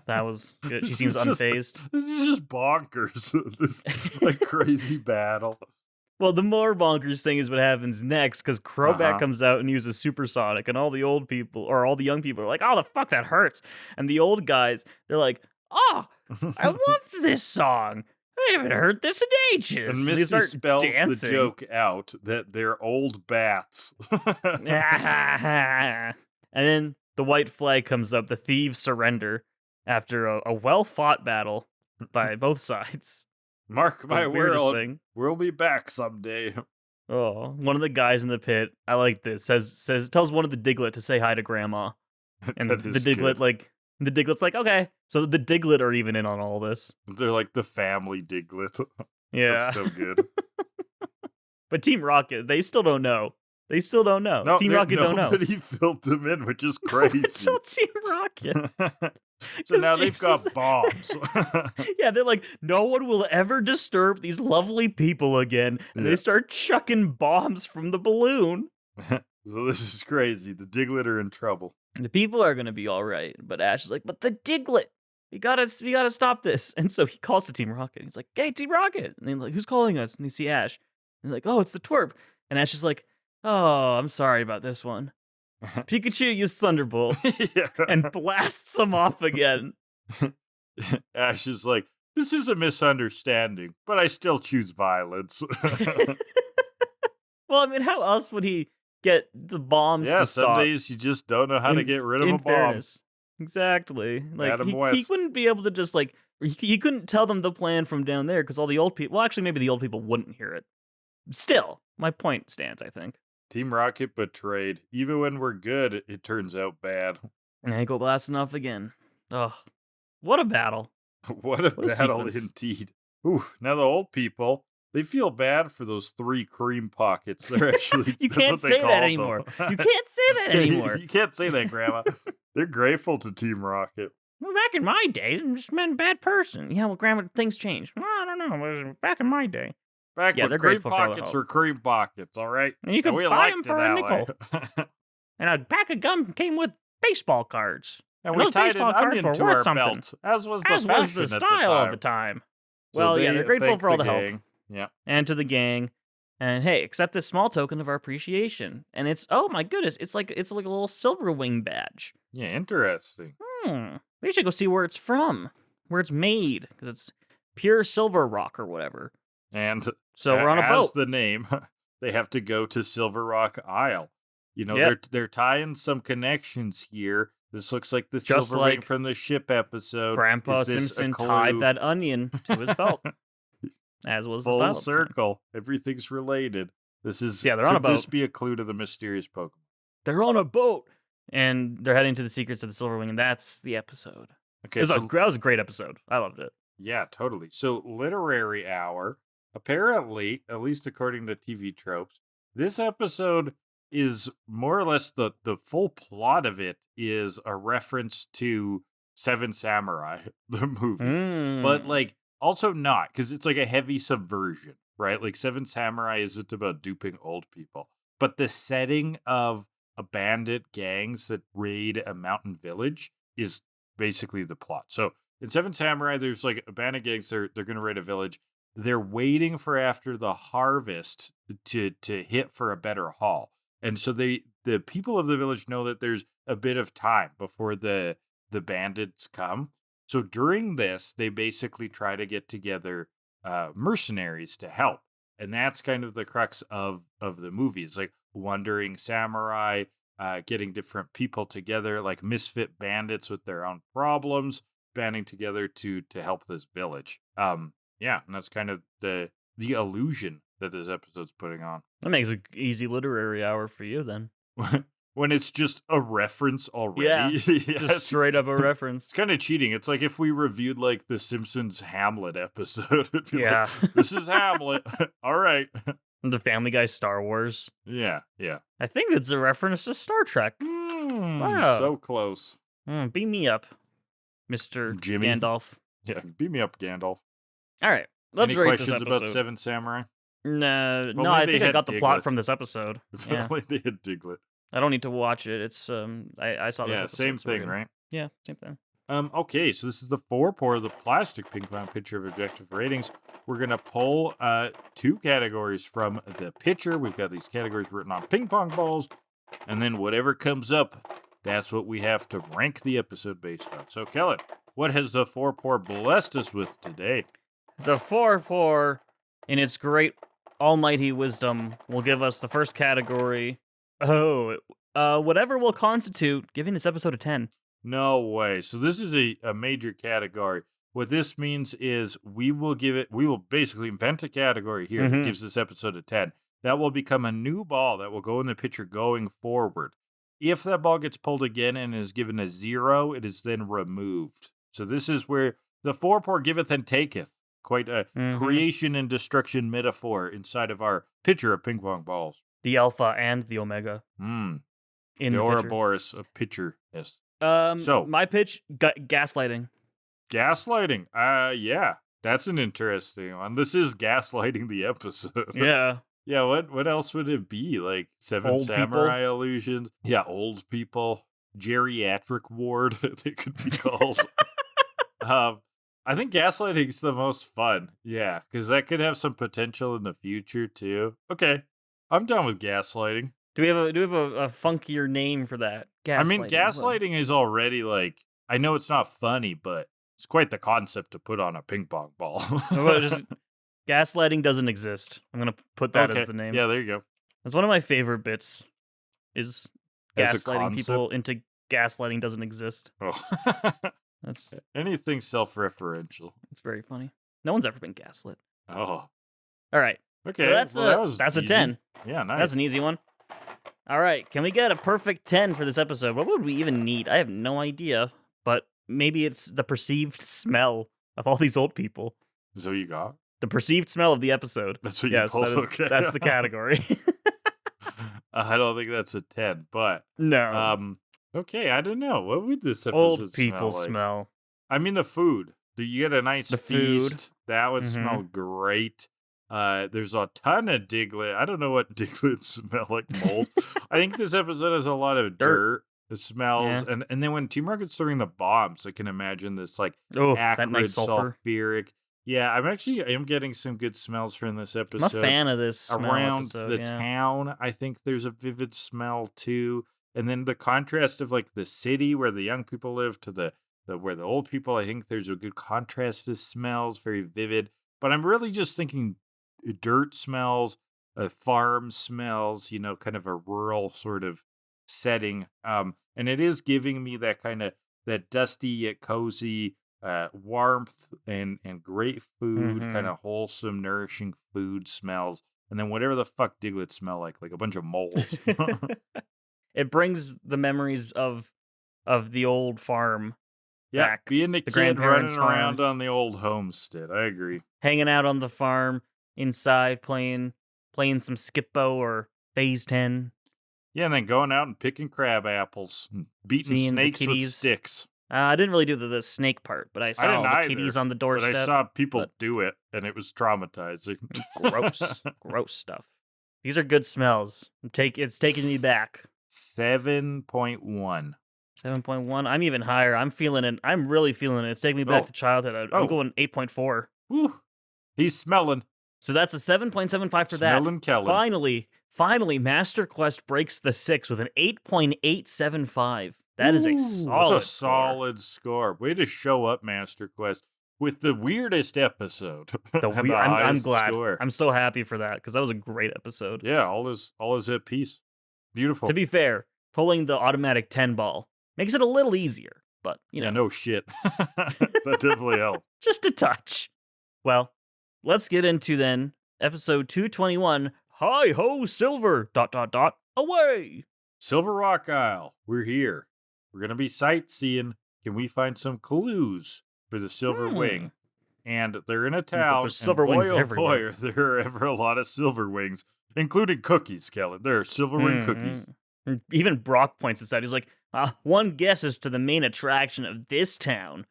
That was good. She seems unfazed. This is just bonkers. This like crazy battle. Well, the more bonkers thing is what happens next, because Crobat comes out and uses Supersonic, and all the old people, or all the young people are like, "Oh, the fuck, that hurts." And the old guys, they're like, "Oh, I loved this song. I haven't heard this in ages." And Misty spells dancing. the joke out that they're old bats. And then the white flag comes up. The thieves surrender after a well-fought battle by both sides. Mark my weirdest word, thing. We'll be back someday. Oh, one of the guys in the pit, I like this, tells one of the Diglett to say hi to Grandma. And the Diglett, good. The Diglett's like, okay. So the Diglett are even in on all this. They're like the family Diglett. Yeah. That's so good. But Team Rocket, they still don't know. No, Team Rocket don't know. Nobody filled them in, which is crazy. So Team Rocket. So now they've got bombs. Yeah, they're like, no one will ever disturb these lovely people again. And they start chucking bombs from the balloon. So this is crazy. The Diglett are in trouble. The people are gonna be all right, but Ash is like, but the Diglett, we gotta stop this. And so he calls to Team Rocket. He's like, "Hey, Team Rocket!" And they're like, "Who's calling us?" And they see Ash. And they're like, "Oh, it's the twerp." And Ash is like, "Oh, I'm sorry about this one." Pikachu used Thunderbolt and blasts him off again. Ash is like, "This is a misunderstanding, but I still choose violence." Well, I mean, how else would he get the bombs to stop? Some days you just don't know how to get rid of a bomb. Exactly. Like, Adam he West. wouldn't be able to just, like, he couldn't tell them the plan from down there because all the old people, well, actually, maybe the old people wouldn't hear it. Still, my point stands, I think. Team Rocket betrayed. Even when we're good, it turns out bad. And I go blasting off again. Ugh. What a battle. What a battle sequence. indeed. Ooh, now the old people, they feel bad for those 3 cream pockets. They're actually You can't that's what they say that call anymore. them. You can't say that anymore. You can't say that, Grandma. They're grateful to Team Rocket. Well, back in my day, it just meant a bad person. Yeah, well, Grandma, things changed. Well, I don't know. It was back in my day. Back when they're cream grateful for all the pockets help. are cream pockets, all right? And you could we buy liked them it for a that nickel. way. And a pack of gum came with baseball cards. And And we those tied an baseball cards onion were to worth our something. belt, as was the As was the fashion style at of the time. So Well, yeah, they they're grateful thank for all the help. gang. Yeah. And to the gang. And hey, accept this small token of our appreciation. And it's, oh my goodness, it's like a little silver wing badge. Yeah, interesting. We should go see where it's from, where it's made, because it's pure silver rock or whatever. And So we're on a as boat. the name, they have to go to Silver Rock Isle. You know, Yep. they're tying some connections here. This looks like the Just silver ring like from the ship episode. Grandpa Is this a Simpson clue? tied that onion to his belt, as was the Full silent circle. Everything's related. This is Yeah, they're on a could this boat. be a clue to the mysterious Pokemon? They're on a boat, and they're heading to the secrets of the Silver Wing, and that's the episode. Okay, That was a great episode. I loved it. yeah, totally. So literary hour. Apparently, at least according to TVTropes, this episode is more or less the full plot of it is a reference to Seven Samurai, the movie. But, like, also not, because it's, like, a heavy subversion, right? Like, Seven Samurai isn't about duping old people. But the setting of a bandit gangs that raid a mountain village is basically the plot. So, in Seven Samurai, there's, like, a bandit gangs, they're going to raid a village. They're waiting for after the harvest to hit for a better haul. And so the people of the village know that there's a bit of time before the bandits come. So during this, they basically try to get together mercenaries to help. And that's kind of the crux of the movie. It's like wandering samurai, getting different people together, like misfit bandits with their own problems, banding together to help this village. Yeah, and that's kind of the illusion that this episode's putting on. That makes an easy literary hour for you, then. When it's just a reference already. Yeah, yes. Just straight up a reference. It's kind of cheating. It's like if we reviewed, like, the Simpsons Hamlet episode. It'd be Yeah. like, this is Hamlet. All right. The Family Guy Star Wars. Yeah. I think it's a reference to Star Trek. Wow. So close. Beam me up, Mr. Jimmy. Gandalf. Yeah, beat me up, Gandalf. All right, let's Any rate this questions episode. about Seven Samurai? No, Well, I they think I had got the plot Diglett. from this episode. If Yeah. only they had Diglett. I don't need to watch it. It's I saw this Yeah, episode. same so we're thing, good. right? Yeah, same thing. Okay, so this is the 4-pour of the plastic ping pong pitcher of objective ratings. We're going to pull 2 categories from the pitcher. We've got these categories written on ping pong balls. And then whatever comes up, that's what we have to rank the episode based on. So, Kellan, what has the 4-pour blessed us with today? The 4-pour, in its great almighty wisdom, will give us the first category. Whatever will constitute giving this episode a 10. No way. So this is a major category. What this means is we will basically invent a category here that gives this episode a 10. That will become a new ball that will go in the pitcher going forward. If that ball gets pulled again and is given a 0, it is then removed. So this is where the 4-pour giveth and taketh. Quite a creation and destruction metaphor inside of our pitcher of ping pong balls. The alpha and the omega. In the the pitcher. Ouroboros of pitcher-ness. So my pitch, gaslighting. Gaslighting. Yeah, that's an interesting one. This is gaslighting the episode. Yeah. Yeah, what else would it be? Like Seven Old Samurai illusions? Yeah, old people. Geriatric ward, they could be called. I think gaslighting's the most fun. Yeah, because that could have some potential in the future too. Okay, I'm done with gaslighting. Do we have a funkier name for that? Gaslighting. I mean, gaslighting is already like, I know it's not funny, but it's quite the concept to put on a ping pong ball. Gaslighting doesn't exist. I'm gonna put that as the name. Yeah, there you go. That's one of my favorite bits. Is As a gaslighting people into gaslighting doesn't exist. Oh. That's Anything self-referential. It's very funny. No one's ever been gaslit. Oh. All right. Okay. So that's a 10. Yeah, nice. That's an easy one. All right. Can we get a perfect 10 for this episode? What would we even need? I have no idea. But maybe it's the perceived smell of all these old people. Is that what you got? The perceived smell of the episode. That's what you pulled. Okay. That's the category. I don't think that's a 10, but no. Okay, I don't know. What would this episode Old people smell like? smell. I mean, the food. You get a nice The feast. food. That would smell great. There's a ton of Diglett. I don't know what Diglett smell like. Mold. I think this episode has a lot of dirt. It smells, Yeah. and then when Team Rocket's throwing the bombs, I can imagine this like that acrid, nice sulfur. sulfuric. Yeah, I am getting some good smells from this episode. I'm a fan of this smell Around episode, the town, I think there's a vivid smell too. And then the contrast of like the city where the young people live to the where the old people, I think there's a good contrast to smells, very vivid. But I'm really just thinking dirt smells, farm smells, kind of a rural sort of setting. And it is giving me that kind of that dusty yet cozy warmth and great food, kind of wholesome, nourishing food smells. And then whatever the fuck Diglett smell like a bunch of moles. It brings the memories of the old farm back. Being a kid running grandparents' around farm. on the old homestead. I agree. Hanging out on the farm, inside, playing some Skippo or Phase 10. Yeah, and then going out and picking crab apples and beating Seeing the snakes with kitties. sticks. I didn't really do the snake part, but I saw all the kitties on the doorstep. But I saw people do it, and it was traumatizing. Gross stuff. These are good smells. It's taking me back. 7.1. 7.1. I'm even higher. I'm feeling it. I'm really feeling it. It's taking me back to childhood. I'm going 8.4. Woo. He's smelling. So that's a 7.75 for that. Smelling Kellan. Finally, Master Quest breaks the 6 with an 8.875. That is a solid score. Way to show up, Master Quest, with the weirdest episode. I'm glad. Score. I'm so happy for that, because that was a great episode. Yeah, all is at peace. Beautiful. To be fair, pulling the automatic 10 ball makes it a little easier, but, Yeah, no shit. That definitely helped. Just a touch. Well, let's get into, then, episode 221, Hi-Ho Silver, ... away! Silver Rock Isle, we're here. We're going to be sightseeing. Can we find some clues for the Silver Wing? And they're in a town. There's silver wings everywhere. Boy, there are ever a lot of silver wings, including cookies, Kellan. There are silver wing cookies. Even Brock points this out. He's like, one guess as to the main attraction of this town.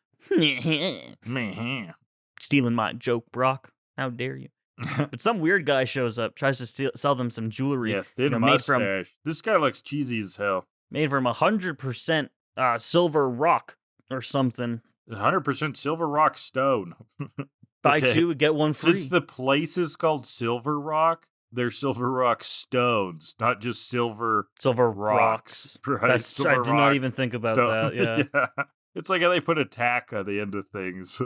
Stealing my joke, Brock. How dare you? But some weird guy shows up, tries to sell them some jewelry. Yeah, thin mustache. This guy looks cheesy as hell. Made from 100% silver rock or something. 100% silver rock stone. Buy two, get one free. Since the place is called Silver Rock, they're silver rock stones, not just silver rocks. Right? I did not even think about that. Yeah. It's like how they put a tack on the end of things.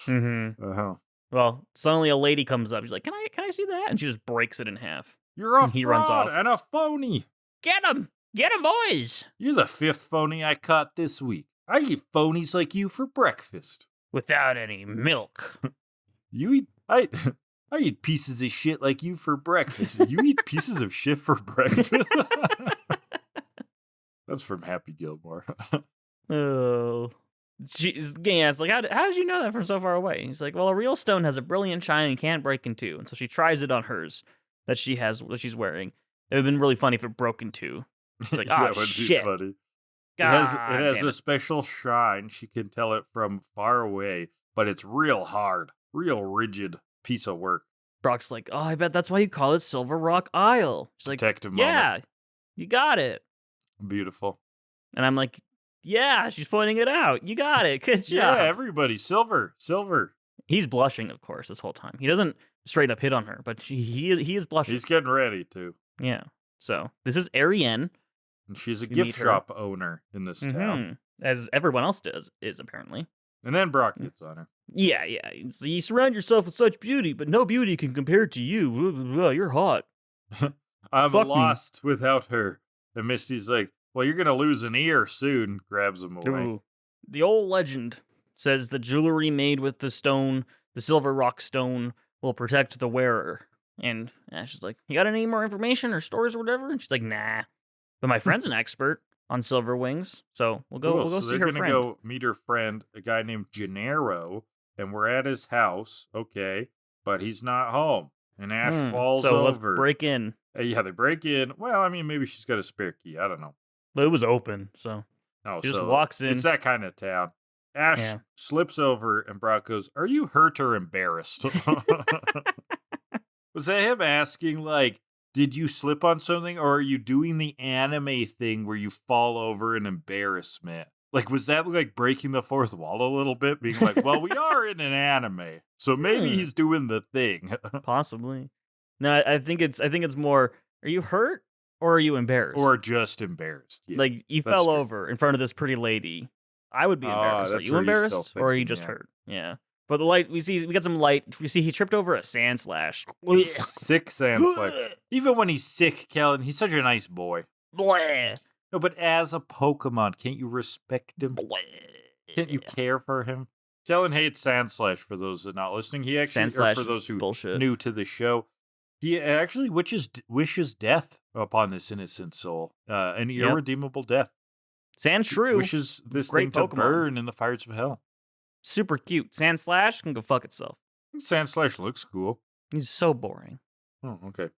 Uh-huh. Well, suddenly a lady comes up. She's like, "Can I see that?" And she just breaks it in half. You're a fraud runs off. And a phony. Get him, boys! You're the 5th phony I caught this week. I eat phonies like you for breakfast. Without any milk. I eat pieces of shit like you for breakfast. You eat pieces of shit for breakfast? That's from Happy Gilmore. Oh. She's getting asked, like, how did you know that from so far away? He's like, well, a real stone has a brilliant shine and can't break in two. And so she tries it on hers that she's wearing. It would have been really funny if it broke in two. It's like, that would shit. Be funny. It has a special shine. She can tell it from far away, but it's real hard, real rigid piece of work. Brock's like, oh, I bet that's why you call it Silver Rock Isle. She's Detective like, yeah, you got it. Beautiful. And I'm like, yeah, she's pointing it out. You got it. Good job. Yeah, everybody. Silver. He's blushing, of course, this whole time. He doesn't straight up hit on her, but he is blushing. He's getting ready to. Yeah. So this is Arienne. And she's a gift shop owner in this town. As everyone else is apparently. And then Brock hits on her. Yeah. You surround yourself with such beauty, but no beauty can compare to you. You're hot. I'm lost without her. And Misty's like, well, you're going to lose an ear soon. Grabs him away. Ooh. The old legend says the jewelry made with the stone, the silver rock stone, will protect the wearer. And she's like, you got any more information or stories or whatever? And she's like, nah. But my friend's an expert on silver wings, so we'll go see her friend. They're going to go meet her friend, a guy named Gennaro, and we're at his house, okay, but he's not home. And Ash falls over. So let's break in. Yeah, they break in. Well, I mean, maybe she's got a spare key. I don't know. But it was open, so she just walks in. It's that kind of town. Ash slips over, and Brock goes, are you hurt or embarrassed? Was that him asking, like, did you slip on something, or are you doing the anime thing where you fall over in embarrassment? Like, was that like breaking the fourth wall a little bit? Being like, well, we are in an anime, so maybe he's doing the thing. Possibly. No, I think it's more, are you hurt or are you embarrassed? Or just embarrassed. Yeah, like, you fell over in front of this pretty lady. I would be embarrassed. Are you embarrassed or are you just hurt? Yeah. But the light, we get some light. We see he tripped over a sand slash. Sick sand slash. Even when he's sick, Kellan, he's such a nice boy. Blah. No, but as a Pokemon, can't you respect him? Blah. Can't you care for him? Kellan hates sand slash, for those that are not listening. He actually, or for those who new to the show, he actually wishes death upon this innocent soul. An irredeemable death. Sand Shrew wishes this thing to burn in the fires of hell. Super cute. Sand Slash can go fuck itself. Sand Slash looks cool. He's so boring. Oh, okay.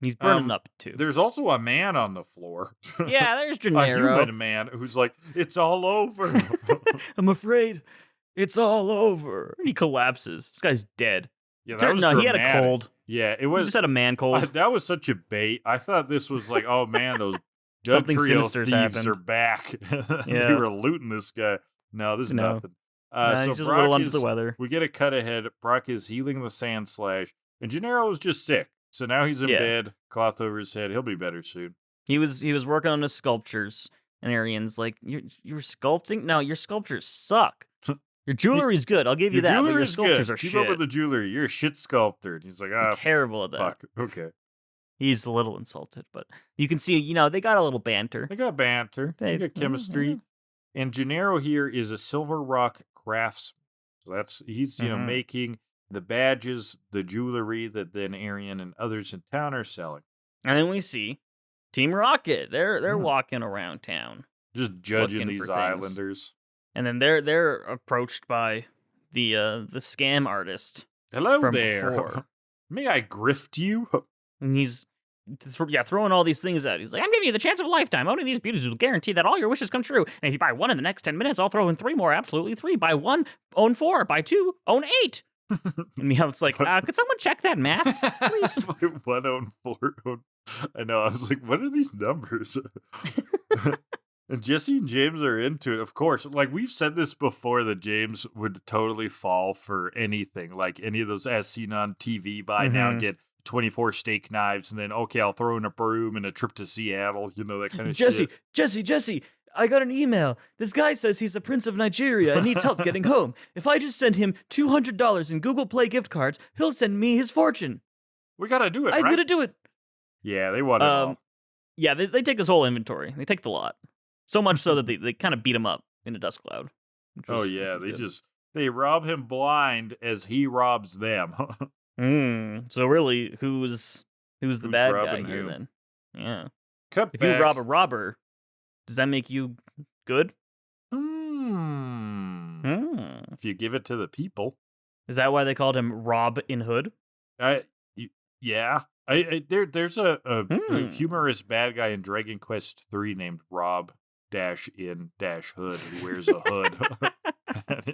He's burning up too. There's also a man on the floor. Yeah, there's A Gennaro. human man who's like, it's all over. I'm afraid it's all over. And he collapses. This guy's dead. Yeah, that was No, dramatic. he had a cold. Yeah, it He was. just had a man cold. That was such a bait. I thought this was like, oh man, those Something Trio sinister's thieves happened. are back. They Yeah. were looting this guy. No, this is No. nothing. Nah, so he's just Brock a little under the weather. We get a cut ahead. Brock is healing the sand slash, and Gennaro is just sick. So now he's in Yeah. bed, cloth over his head. He'll be better soon. He was working on his sculptures, and Arian's like, "You're sculpting? No, your sculptures suck. Your jewelry's good. I'll give you that, but your sculptures are Keep shit. up with the jewelry. You're a shit sculptor." And he's like, You're terrible at that." fuck. Okay. He's a little insulted, but you can see, they got a little banter. They got banter. They got chemistry. Yeah. And Gennaro here is a silver rock craftsman. So he's making the badges, the jewelry that then Arian and others in town are selling. And then we see Team Rocket. They're walking around town, Just judging looking these for things. islanders. And then they're approached by the scam artist. Hello from there. before. May I grift you? And he's throwing all these things at. He's like, "I'm giving you the chance of a lifetime. Owning these beauties will guarantee that all your wishes come true. And if you buy one in the next 10 minutes, I'll throw in 3 more. Absolutely 3. Buy 1, own 4. Buy 2, own 8. And Meowth's like, could someone check that math, please? 1 own 4 own. I know. I was like, what are these numbers? And Jesse and James are into it, of course. Like, we've said this before, that James would totally fall for anything. Like, any of those as seen on TV by now, get 24 steak knives, and then, okay, I'll throw in a broom and a trip to Seattle, that kind of shit. Jesse, I got an email. This guy says he's the Prince of Nigeria and needs help getting home. If I just send him $200 in Google Play gift cards, he'll send me his fortune. We gotta do it, I'm right? gonna do it. Yeah, they want it all. Yeah, they take this whole inventory. They take the lot. So much so that they kind of beat him up in a dust cloud. They rob him blind as he robs them. So really, who's the bad guy here who? then? Yeah. Cut If back. you rob a robber, does that make you good? If you give it to the people. Is that why they called him Robin Hood? Yeah. There's a humorous bad guy in Dragon Quest 3 named Rob-in-Hood who wears a hood.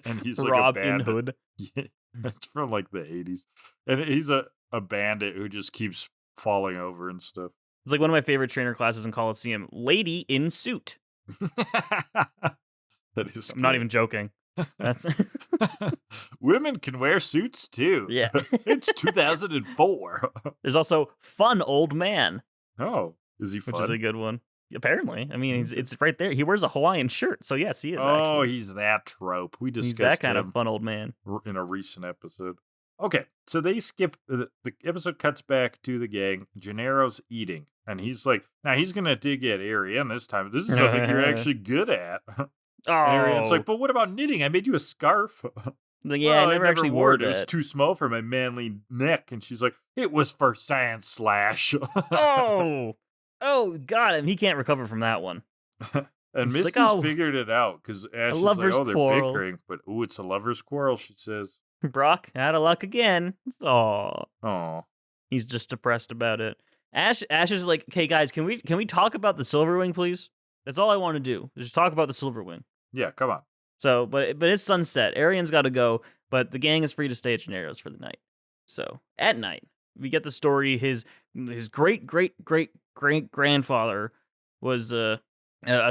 and he's like a bandit. Hood. Yeah, it's from like the 80s. And he's a bandit who just keeps falling over and stuff. It's like one of my favorite trainer classes in Coliseum. Lady in suit. That is I'm not even joking. That's Women can wear suits too. Yeah. It's 2004. There's also Fun Old Man. Oh, is he fun? Which is a good one. Apparently. I mean, it's right there. He wears a Hawaiian shirt, so yes, he is Oh, actually. he's that trope. We discussed He's that kind him of fun old man. in a recent episode. Okay, so they skip, the episode cuts back to the gang. Gennaro's eating, and he's like, now he's going to dig at Arian this time. This is something you're actually good at. Oh. Arian's like, but what about knitting? I made you a scarf. Yeah, I never actually wore it. It was that. too small for my manly neck. And she's like, it was for sand slash. Oh, got him. He can't recover from that one. And He's Misty's like, figured it out, because Ash is like, lover's they're quarrel. bickering. But, it's a lover's quarrel, she says. Brock, out of luck again. Oh. He's just depressed about it. Ash is like, okay, guys, can we talk about the Silverwing, please? That's all I want to do. Is just talk about the Silverwing. Yeah, come on. So, but it's sunset. Arian's got to go, but the gang is free to stay at Gennaro's for the night. So, at night, we get the story. His great grandfather was a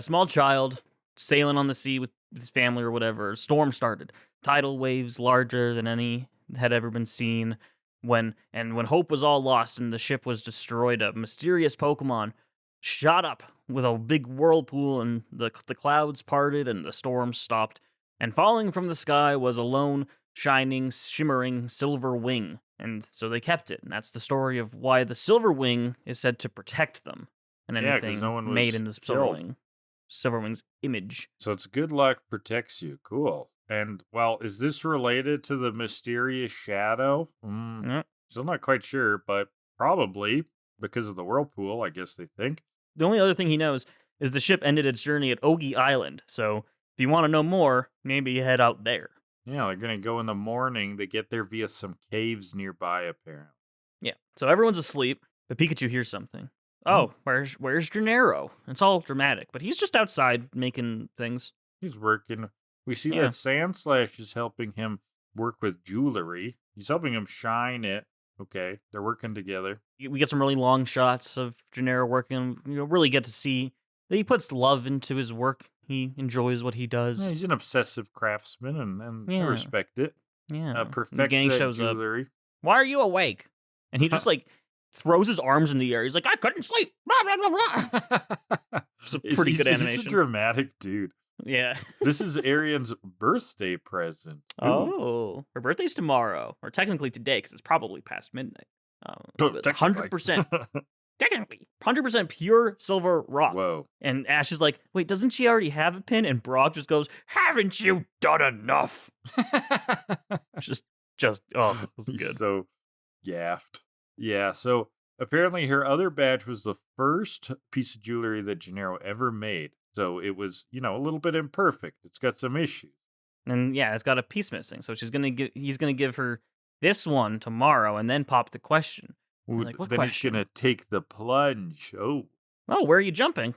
small child sailing on the sea with his family or whatever. A storm started. Tidal waves larger than any had ever been seen. When hope was all lost and the ship was destroyed, a mysterious Pokemon shot up with a big whirlpool, and the clouds parted and the storm stopped. And falling from the sky was a lone, shining, shimmering silver wing. And so they kept it. And that's the story of why the silver wing is said to protect them. And anything no one was made in the killed. silver wing's image. So it's good luck protects you. Cool. And, well, is this related to the mysterious shadow? Still not quite sure, but probably because of the whirlpool, I guess they think. The only other thing he knows is the ship ended its journey at Ogie Island. So if you want to know more, maybe you head out there. Yeah, they're going to go in the morning. They get there via some caves nearby, apparently. Yeah. So everyone's asleep. But Pikachu hears something. Oh, where's Gennaro? It's all dramatic, but he's just outside making things. He's working. We see Yeah. that Sandslash is helping him work with jewelry. He's helping him shine it. Okay, they're working together. We get some really long shots of Gennaro working. Really get to see that he puts love into his work. He enjoys what he does. Yeah, he's an obsessive craftsman, and I Yeah. respect it. Yeah. Perfects The gang that shows up. jewelry. Why are you awake? And he just like throws his arms in the air. He's like, I couldn't sleep. Blah, blah, blah, blah. It's a pretty good animation. He's a dramatic dude. Yeah. This is Arian's birthday present. Ooh. Oh, her birthday's tomorrow, or technically today, because it's probably past midnight. It's Technically. 100%, technically, 100% pure silver rock. Whoa. And Ash is like, wait, doesn't she already have a pin? And Brock just goes, haven't you done enough? just, oh, it was He's good. so gaffed. Yeah, so apparently her other badge was the first piece of jewelry that Gennaro ever made. So it was, a little bit imperfect. It's got some issues. And yeah, it's got a piece missing. So he's gonna give her this one tomorrow, and then pop the question. Ooh, Like, what then question? he's gonna take the plunge. Oh. Where are you jumping?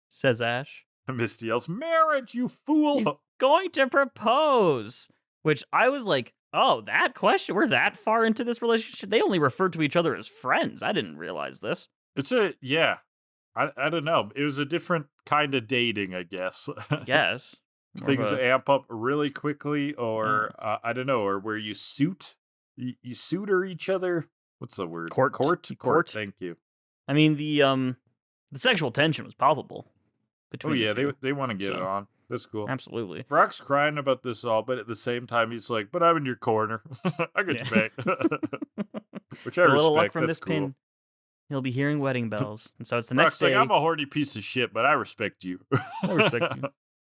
Says Ash. Misty yells, marriage, you fool! He's going to propose. Which I was like, oh, that question? We're that far into this relationship? They only refer to each other as friends. I didn't realize this. Yeah. I don't know. It was a different kind of dating, I guess. Yes. Things amp up really quickly, or I don't know, or where you suitor each other. What's the word? Court. Thank you. I mean, the sexual tension was palpable between the two. they want to get it on. That's cool. Absolutely. Brock's crying about this all, but at the same time, he's like, "But I'm in your corner. I got your back." Which I respect. A little luck from That's this cool. pin. He'll be hearing wedding bells, and so it's the Brock's next day. like, I'm a horny piece of shit, but I respect you. I respect you.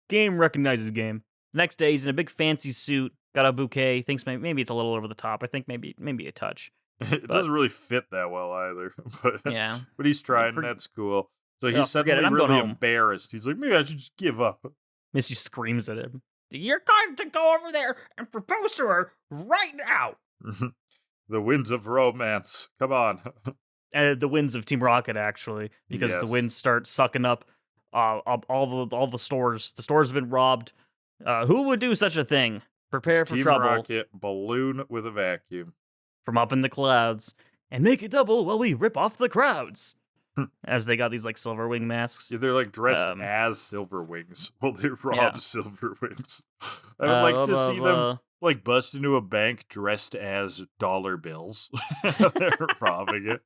Game recognizes game. The next day, he's in a big fancy suit, got a bouquet. Thinks maybe it's a little over the top. I think maybe a touch. It doesn't really fit that well either. But Yeah. But he's trying. That's cool. So he's forget it. suddenly I'm going really home. embarrassed. He's like, maybe I should just give up. Misty screams at him. You're going to go over there and propose to her right now. The winds of romance. Come on. The winds of Team Rocket, actually, because the winds start sucking up all the stores. The stores have been robbed. Who would do such a thing? Prepare for Team trouble. Rocket, balloon with a vacuum. From up in the clouds. And make it double while we rip off the crowds. As they got these, like, silver wing masks. Yeah, they're, like, dressed as Silver Wings. Well, they rob Silver Wings. I would like to see them, like, bust into a bank dressed as dollar bills. They're robbing it.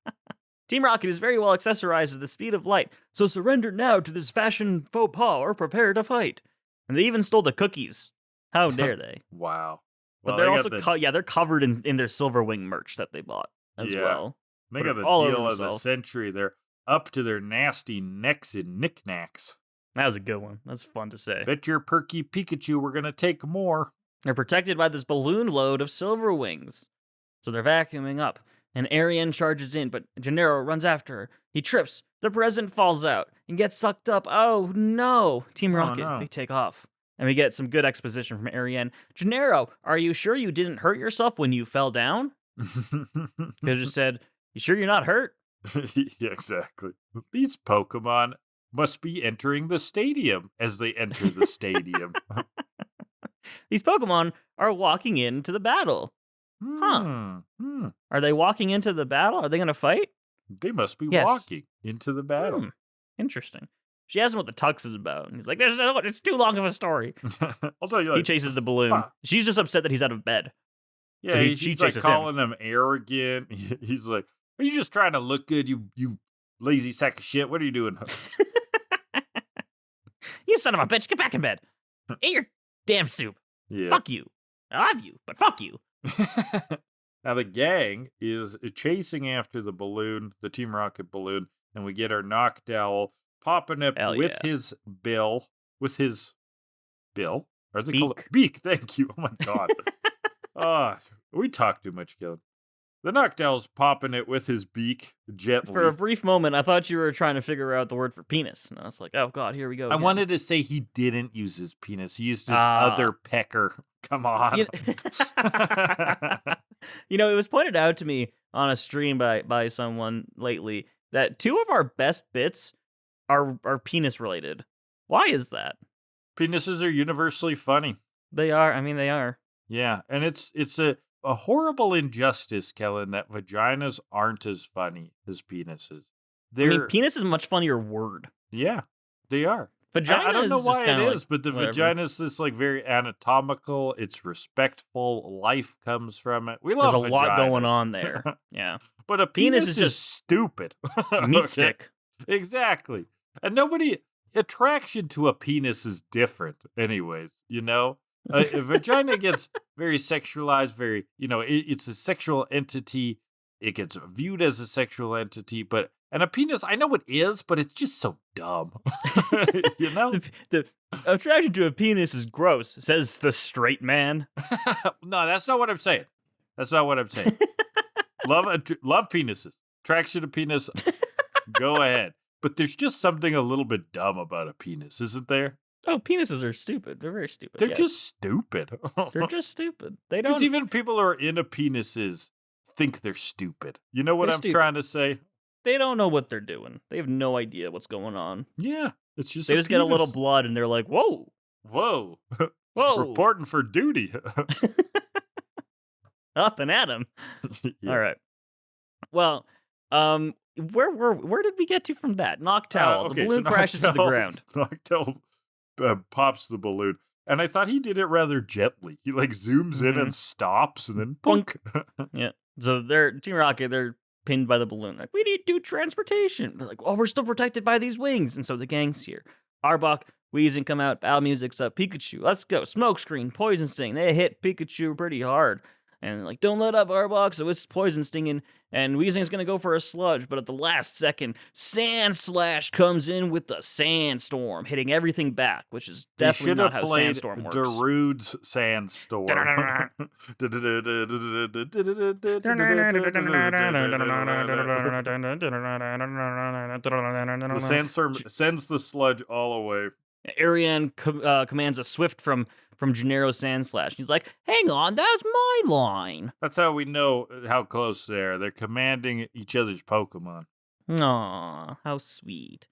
Team Rocket is very well accessorized at the speed of light, so surrender now to this fashion faux pas or prepare to fight. And they even stole the cookies. How dare they? Wow. But they're also they're covered in their silver wing merch that they bought as well. They got the deal of the century. They're up to their nasty necks in knickknacks. That was a good one. That's fun to say. Bet your perky Pikachu we're gonna take more. They're protected by this balloon load of silver wings. So they're vacuuming up. And Arian charges in, but Gennaro runs after her. He trips. The present falls out and gets sucked up. Oh no! Team Rocket, they take off. And we get some good exposition from Arian. Gennaro, are you sure you didn't hurt yourself when you fell down? Could have just said, you sure you're not hurt? Yeah, exactly. These Pokemon must be entering the stadium as they enter the stadium. These Pokemon are walking into the battle. Are they walking into the battle? Are they going to fight? They must be walking into the battle. Interesting. She asks him what the tux is about, and he's like, it's too long of a story. I'll tell you. He chases the balloon. She's just upset that he's out of bed. Yeah, so she's like calling him arrogant. He's like, are you just trying to look good, you lazy sack of shit? What are you doing? You son of a bitch, get back in bed. Eat your damn soup. Yeah. Fuck you. I love you, but fuck you. Now the gang is chasing after the balloon, the Team Rocket balloon, and we get our Noctowl popping up with his bill. With his bill? Or is it called beak? Thank you. Oh my god. We talk too much, Kellan. The Noctowl's popping it with his beak gently. For a brief moment, I thought you were trying to figure out the word for penis. And I was like, oh god, here we go again. I wanted to say he didn't use his penis. He used his other pecker. Come on. You know, it was pointed out to me on a stream by someone lately that 2 of our best bits are penis related. Why is that? Penises are universally funny. They are. I mean, they are. Yeah, and it's a horrible injustice, Kellan, that vaginas aren't as funny as penises. I mean, penis is a much funnier word. Yeah, they are. Vagina I don't know is why just it kinda is, but the whatever. vagina is this like very anatomical. It's respectful. Life comes from it. We There's love a lot vaginas. going on there. Yeah. But a Penis penis is is just stupid. Meat Okay? stick. Exactly. And attraction to a penis is different anyways, you know? A vagina gets very sexualized, very, it's a sexual entity. It gets viewed as a sexual entity, and a penis, I know it is, but it's just so dumb. You know? The attraction to a penis is gross, says the straight man. No, that's not what I'm saying. That's not what I'm saying. Love penises. Attraction to penis, go ahead. But there's just something a little bit dumb about a penis, isn't there? Oh, penises are stupid. They're very stupid. They're just stupid. They're just stupid. They don't. Because even people who are into penises think they're stupid. You know what They're I'm stupid. trying to say? They don't know what they're doing. They have no idea what's going on. Yeah, it's just They just get a little blood and they're like, "Whoa, whoa, whoa!" reporting for duty. Up and at 'em. Yeah. All right. Well, where did we get to from that? Noctowl. Okay, The balloon so crashes to the Noctowl- ground. Noctowl pops the balloon. And I thought he did it rather gently. He like zooms in and stops and then punk. Yeah. So Team Rocket, they're pinned by the balloon. Like, we need to do transportation. They're like, oh, we're still protected by these wings. And so the gang's here. Arbok, Weezing come out, battle music's up, Pikachu, let's go. Smokescreen, Poison Sting. They hit Pikachu pretty hard. And like, don't let up, Arbok. So it's Poison Stinging, and Weezing's gonna go for a sludge, but at the last second, Sand Slash comes in with the Sandstorm, hitting everything back, which is definitely not how Sandstorm works. Darude's Sandstorm. The Sandstorm sends the sludge all away. Ariane commands a Swift from Gennaro's Sand Slash. He's like, hang on, that's my line. That's how we know how close they are. They're commanding each other's Pokemon. Aw, how sweet.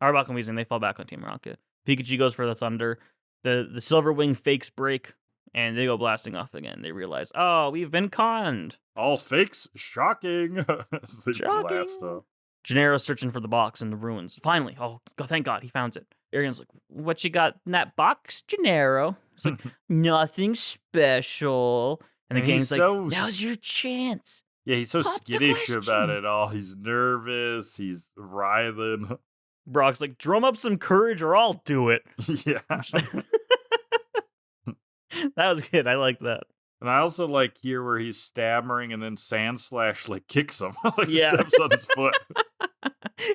Arbok and Weezing, they fall back on Team Rocket. Pikachu goes for the Thunder. The Silver Wing fakes break, and they go blasting off again. They realize, oh, we've been conned. All fakes, shocking. As they Shocking. blast off. Gennaro's searching for the box in the ruins. Finally, oh, thank God, he found it. Ariane's like, what you got in that box, Gennaro? It's like, nothing special. And the gang's like, now's your chance. Yeah, he's so Pop the skittish about question. it all. He's nervous. He's writhing. Brock's like, drum up some courage or I'll do it. Yeah. That was good. I like that. And I also like here where he's stammering and then Sand Slash like kicks him. Like Yeah. steps on his foot.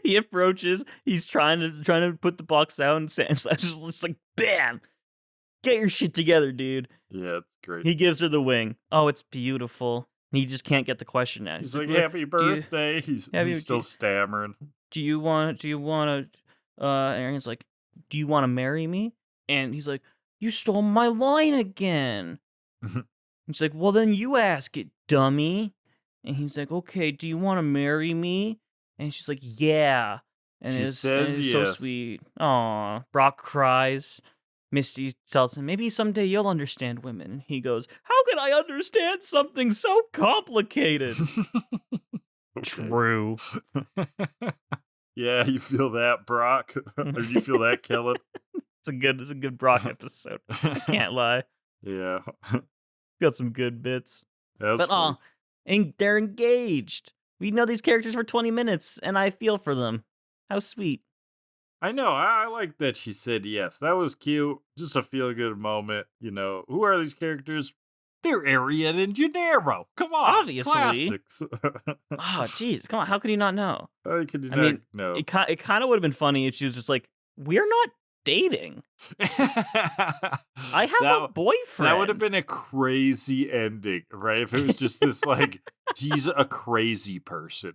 He approaches. He's trying to put the box down. And Sand Slash is just like, bam! Get your shit together, dude. Yeah, it's great. He gives her the wing. Oh, it's beautiful. He just can't get the question out. He's like, happy birthday. He's still stammering. Do you want to, Ariane's like, do you want to marry me? And he's like, you stole my line again. He's like, well, then you ask it, dummy. And he's like, okay, do you want to marry me? And she's like, yeah. And She it's says so yes. sweet. Aw. Brock cries. Misty tells him, maybe someday you'll understand women. And he goes, how can I understand something so complicated? True. Yeah, you feel that, Brock? Or you feel that, Kellan? It's a good Brock episode. I can't lie. Yeah. Got some good bits. That's But they're engaged. We know these characters for 20 minutes, and I feel for them. How sweet. I know. I like that she said yes. That was cute. Just a feel-good moment. You know, who are these characters? They're Ariane and Gennaro. Come on. Obviously. Classics. Oh, jeez. Come on. How could you not know? How could you I not mean, know? It kind of would have been funny if she was just like, we're not dating. I have a boyfriend. That would have been a crazy ending, right? If it was just this, like, he's a crazy person.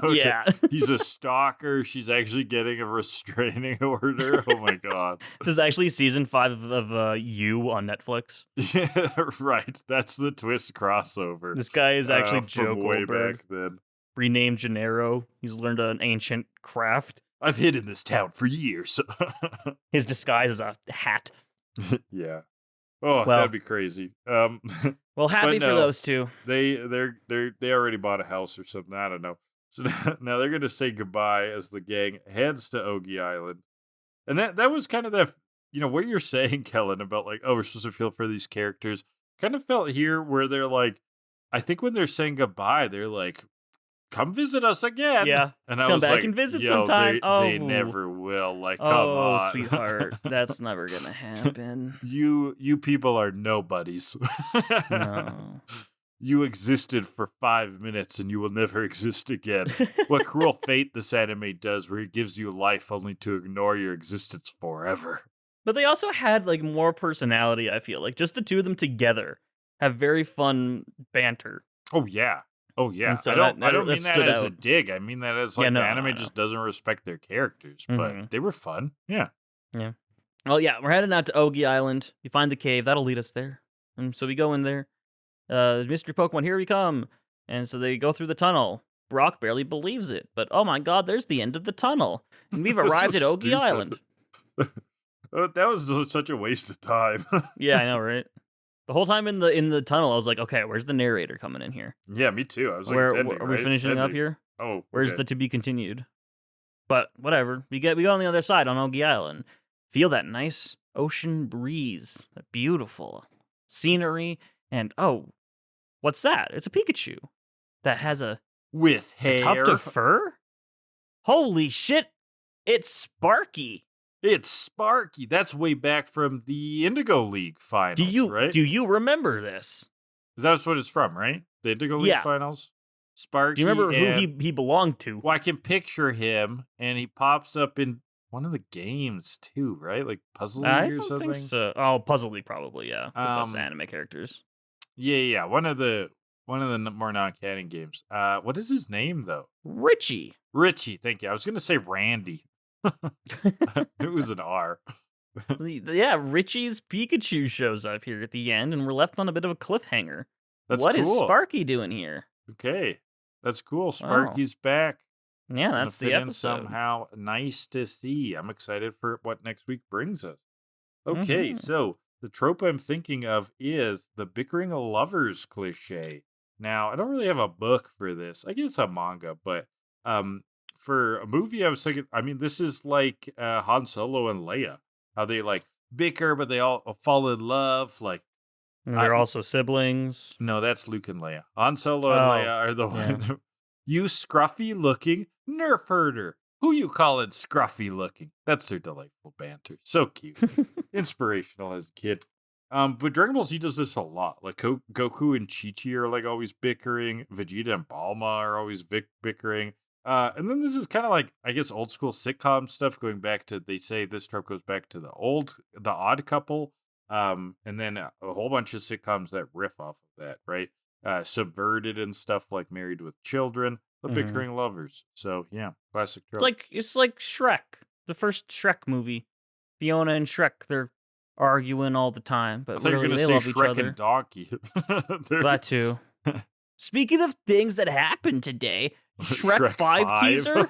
Okay. Yeah. He's a stalker. She's actually getting a restraining order. Oh my God. This is actually season 5 of You on Netflix. Yeah, right. That's the twist crossover. This guy is actually Joe from way Goldberg, back then. renamed Gennaro. He's learned an ancient craft. I've hidden this town for years. His disguise is a hat. Yeah. Oh, Well- that'd be crazy. Well, happy But for no. those two. They already bought a house or something. I don't know. So now they're gonna say goodbye as the gang heads to Ogie Island, and that was kind of the what you're saying, Kellan, about like, oh, we're supposed to feel for these characters. Kind of felt here where they're like, I think when they're saying goodbye, they're like, come visit us again. Yeah. And I Come was back like, and visit yo, sometime. They Oh. never will. Like, come Oh, on, sweetheart. That's never going to happen. You people are nobodies. No. You existed for 5 minutes and you will never exist again. What cruel fate this anime does, where it gives you life only to ignore your existence forever. But they also had like more personality, I feel like. Just the two of them together have very fun banter. Oh yeah. Oh yeah. And so I don't that mean that stood as a out. dig. I mean that as Yeah, like no, the anime no. just doesn't respect their characters, but Mhm. they were fun. Yeah. Oh, yeah, we're heading out to Ogie Island. You find the cave. That'll lead us there. And so we go in there. Mystery Pokemon, here we come. And so they go through the tunnel. Brock barely believes it. But oh my God, there's the end of the tunnel. And we've That's so arrived at Ogie stupid. Island. That was such a waste of time. Yeah, I know, right? The whole time in the tunnel, I was like, okay, where's the narrator coming in here? Yeah, me too. I was like, Where it's ending, are we right? finishing up Ending. here? Oh, Where's okay. the to be continued? But whatever. We go on the other side on Ogie Island. Feel that nice ocean breeze, that beautiful scenery, and oh, what's that? It's a Pikachu that has a with hair? tuft of fur. Holy shit! It's Sparky. It's Sparky. That's way back from the Indigoleague finals, right? Do you remember this? That's what it's from, right? The Indigoleague Yeah. finals. Sparky. Do you remember who and- he belonged to? Well, I can picture him, and he pops up in one of the games too, right? Like Puzzle League I or don't something. think so. Oh, Puzzle League probably, yeah. 'Cause that's Um, anime characters. Yeah. One of the more non-canon games. What is his name though? Richie. Richie. Thank you. I was gonna say Randy. It was an R. Yeah, Richie's Pikachu shows up here at the end, and we're left on a bit of a cliffhanger. That's What is cool. Sparky doing here? Okay, that's cool. Sparky's back. Yeah, Gonna that's fit the in episode. somehow. Nice to see. I'm excited for what next week brings us. Okay, Mhm. so the trope I'm thinking of is the bickering lovers cliche. Now, I don't really have a book for this. I guess a manga, but for a movie, I was thinking. I mean, this is like Han Solo and Leia. How they like bicker, but they all fall in love. Like, And they're I- also siblings. no, that's Luke and Leia. Han Solo and Oh, Leia are the yeah. one. You scruffy looking Nerf herder. Who you calling scruffy looking? That's their delightful banter. So cute. Inspirational as a kid. But Dragon Ball Z does this a lot. Like Goku and Chi-Chi are like always bickering. Vegeta and Bulma are always bickering. And then this is kind of like, I guess, old school sitcom stuff going back to, they say this trope goes back to the Odd Couple. And then a whole bunch of sitcoms that riff off of that, right? Subverted and stuff like Married with Children, the Mhm. bickering lovers. So yeah, classic trope. It's like Shrek, the first Shrek movie. Fiona and Shrek, they're arguing all the time, I but thought you were really gonna they say love each Shrek other. and Donkey. That too. Speaking of things that happened today, Shrek 5 teaser?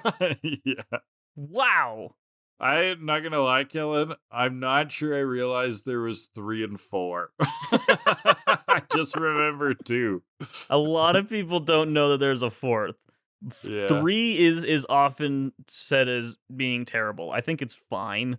Yeah. Wow. I'm not gonna lie, Kellan. I'm not sure I realized there was 3 and 4. I just remember 2. A lot of people don't know that there's a fourth. Yeah. 3 is often said as being terrible. I think it's fine.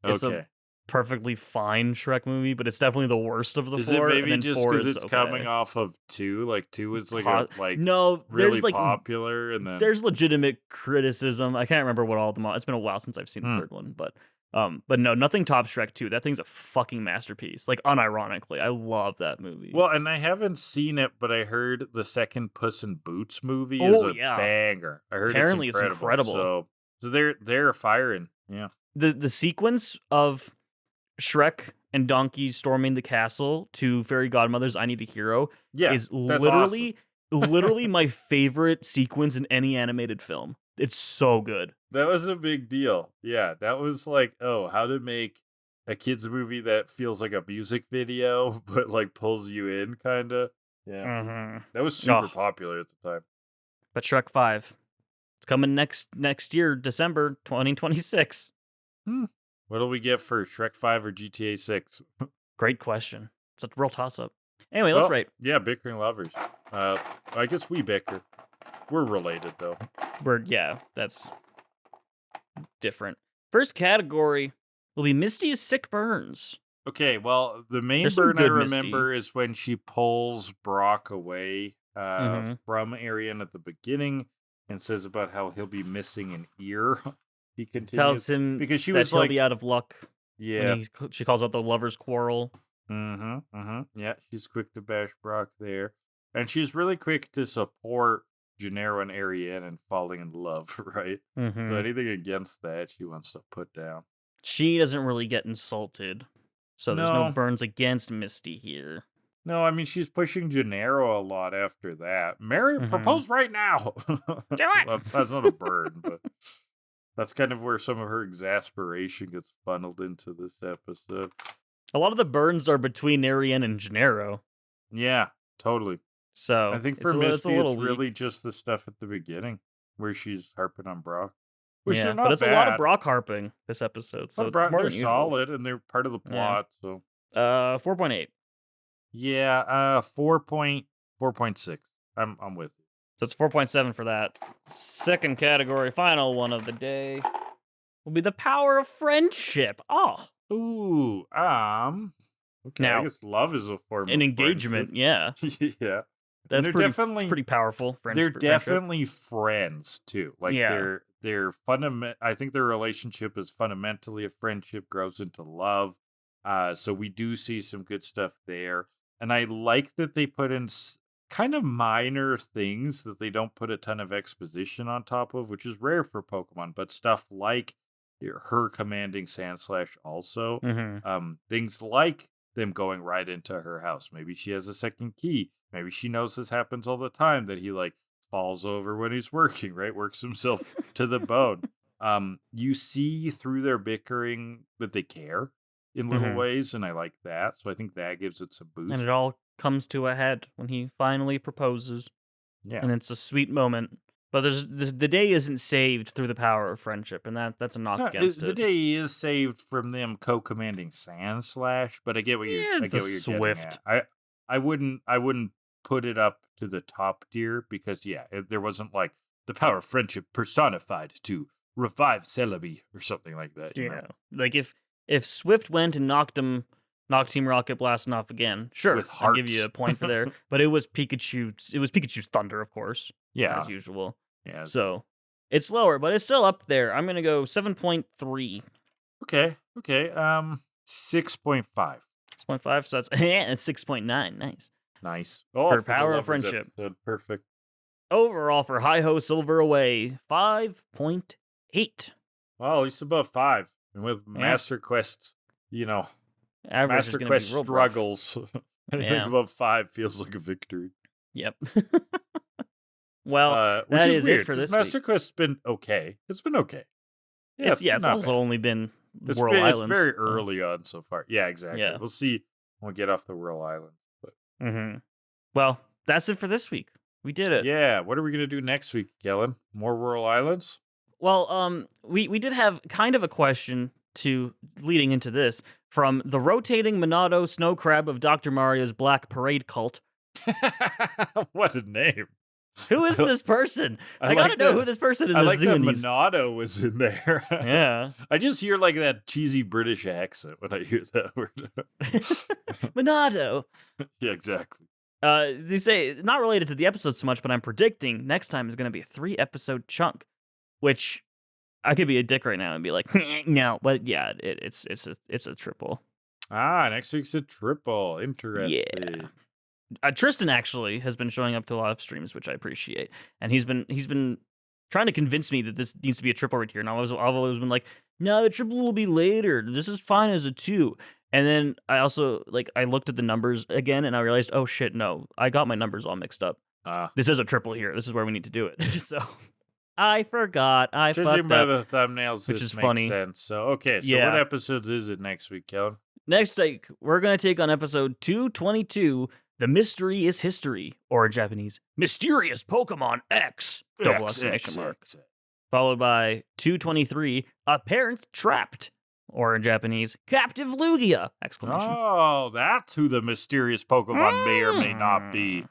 It's Okay. a perfectly fine Shrek movie, but it's definitely the worst of the Is four. it and maybe then just 4 because is it's okay. coming off of 2? Like 2 was like No, really there's like popular, and then there's legitimate criticism. I can't remember what all of them are. It's been a while since I've seen the third one, but no, nothing tops Shrek 2. That thing's a fucking masterpiece. Like unironically, I love that movie. well, and I haven't seen it, but I heard the second Puss in Boots movie is Oh, a yeah. banger. I heard Apparently it's it's incredible. incredible. So they're firing. Yeah. The sequence of Shrek and Donkey storming the castle to Fairy Godmother's I Need a Hero is that's literally awesome. literally my favorite sequence in any animated film. It's so good. That was a big deal. Yeah, that was like, oh, how to make a kids movie that feels like a music video, but like pulls you in, kind of. Yeah, Mm-hmm. that was super popular at the time. But Shrek 5, it's coming next year, December 2026. What'll we get first, Shrek 5 or GTA 6? Great question. It's a real toss-up. Anyway, let's rate. Yeah, bickering lovers. I guess we bicker. We're related, though. That's different. First category will be Misty's sick burns. Okay, well, the main burn I remember is when she pulls Brock away from Arian at the beginning and says about how he'll be missing an ear. He continues. Tells him because she that was he'll like, be out of luck. Yeah. She calls out the lover's quarrel. Yeah, she's quick to bash Brock there. And she's really quick to support Gennaro and Ariane and falling in love, right? So anything against that, she wants to put down. She doesn't really get insulted. So there's no burns against Misty here. No, I mean, she's pushing Gennaro a lot after that. Mary, propose right now! Do it! Well, that's not a burn, but that's kind of where some of her exasperation gets funneled into this episode. A lot of the burns are between Ariane and Gennaro. Yeah, totally. So I think for Misty, it's really just the stuff at the beginning where she's harping on Brock. Which yeah, not but it's bad. a lot of Brock harping this episode. So Brock, they're solid and they're part of the plot. So 4.8. Yeah, 4.6. I'm with you. So it's 4.7 for that. Second category, final one of the day, will be the power of friendship. Oh. Ooh, okay, now, I guess love is a form an of engagement, yeah. Yeah. That's pretty powerful. They're definitely friends too. Like they're fundamental. I think their relationship is fundamentally a friendship, grows into love. So we do see some good stuff there, and I like that they put in kind of minor things that they don't put a ton of exposition on top of, which is rare for Pokemon. But stuff like her commanding Sandslash also, things like them going right into her house. Maybe she has a second key. Maybe she knows this happens all the time, that he like falls over when he's working, right? Works himself to the bone. You see through their bickering that they care in little ways, and I like that. So I think that gives it some boost. And it all comes to a head when he finally proposes. Yeah. And it's a sweet moment. But the day isn't saved through the power of friendship, and that's a knock against it. The day is saved from them co-commanding Sandslash, but I get what you're getting at. I wouldn't put it up to the top tier because there wasn't like the power of friendship personified to revive Celebi or something like that. You know? Like if Swift went and knocked Team Rocket blasting off again, sure, with I'll give you a point for there. But it was Pikachu's thunder, of course. Yeah, as usual. Yeah. So it's lower, but it's still up there. I'm gonna go 7.3. Okay. 6.5. 6.5. So that's it's 6.9. Nice. For power of friendship. Episode. Perfect. Overall for Hi-Ho Silver Away, 5.8. Well, at least above 5. And with Master Quest, average Master Quest struggles. Anything above 5 feels like a victory. Yep. Well, that is weird, it for this Master week. Quest's been okay. It's been okay. Yeah, it's also bad. only been Whirl Islands. It's very early on so far. Yeah, exactly. Yeah. We'll see when we get off the Whirl Island. But. Well, that's it for this week. We did it. Yeah. What are we going to do next week, Kellan? More Whirl Islands? Well, we did have kind of a question leading into this from the rotating Monado snow crab of Dr. Mario's Black Parade cult. What a name. Who is this person? I gotta know who this person is. I like that Monado was in there. Yeah. I just hear like that cheesy British accent when I hear that word. Monado. Yeah, exactly. They say, not related to the episode so much, but I'm predicting next time is going to be a 3-episode chunk, which I could be a dick right now and be like, no, but yeah, it's a triple. Next week's a triple. Interesting. Yeah. Tristan actually has been showing up to a lot of streams, which I appreciate, and he's been trying to convince me that this needs to be a triple right here. And I've always been like, no, the triple will be later. This is fine as a 2. And then I also, I looked at the numbers again, and I realized, oh, shit, no. I got my numbers all mixed up. This is a triple here. This is where we need to do it. So I forgot. I fucked Judging by up. the thumbnails, which this is makes funny. sense. So, okay. So Yeah. what episodes is it next week, Kellan? Next week, we're going to take on episode 222, The Mystery is History, or in Japanese, Mysterious Pokemon X! Double exclamation mark. Followed by 223, Apparent Trapped, or in Japanese, Captive Lugia! Exclamation. Oh, that's who the mysterious Pokemon may or may not be.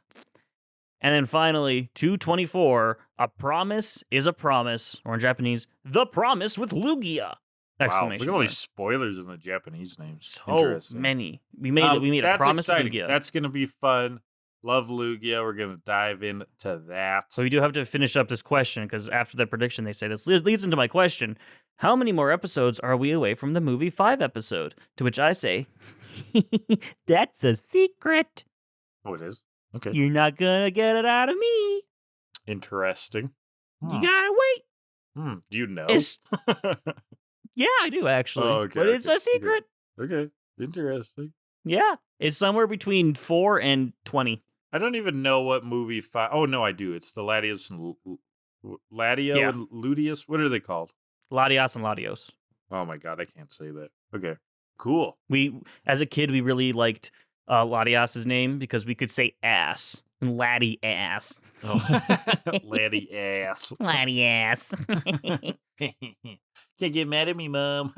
And then finally, 224, A Promise is a Promise, or in Japanese, The Promise with Lugia! Wow, Exclamation look at all mark. these spoilers in the Japanese names. So Interesting. many. We made a promise exciting. with Lugia. That's going to be fun. Love Lugia. We're going to dive into that. So we do have to finish up this question, because after the prediction, they say this leads into my question. How many more episodes are we away from the movie 5 episode? To which I say, that's a secret. Oh, it is? Okay. You're not gonna get it out of me. Interesting. You gotta wait. Do you know? Yeah, I do, actually. Oh, okay, but it's a secret. Okay. Interesting. Yeah, it's somewhere between 4 and 20. I don't even know what movie 5... Oh, no, I do. It's the Latios and... Ladio and Ludius? What are they called? Latios and Latios. Oh my god, I can't say that. Okay. Cool. As a kid, we really liked Latios's name because we could say ass. Laddie ass. Oh. Laddie ass. Laddie ass. Can't get mad at me, Mom.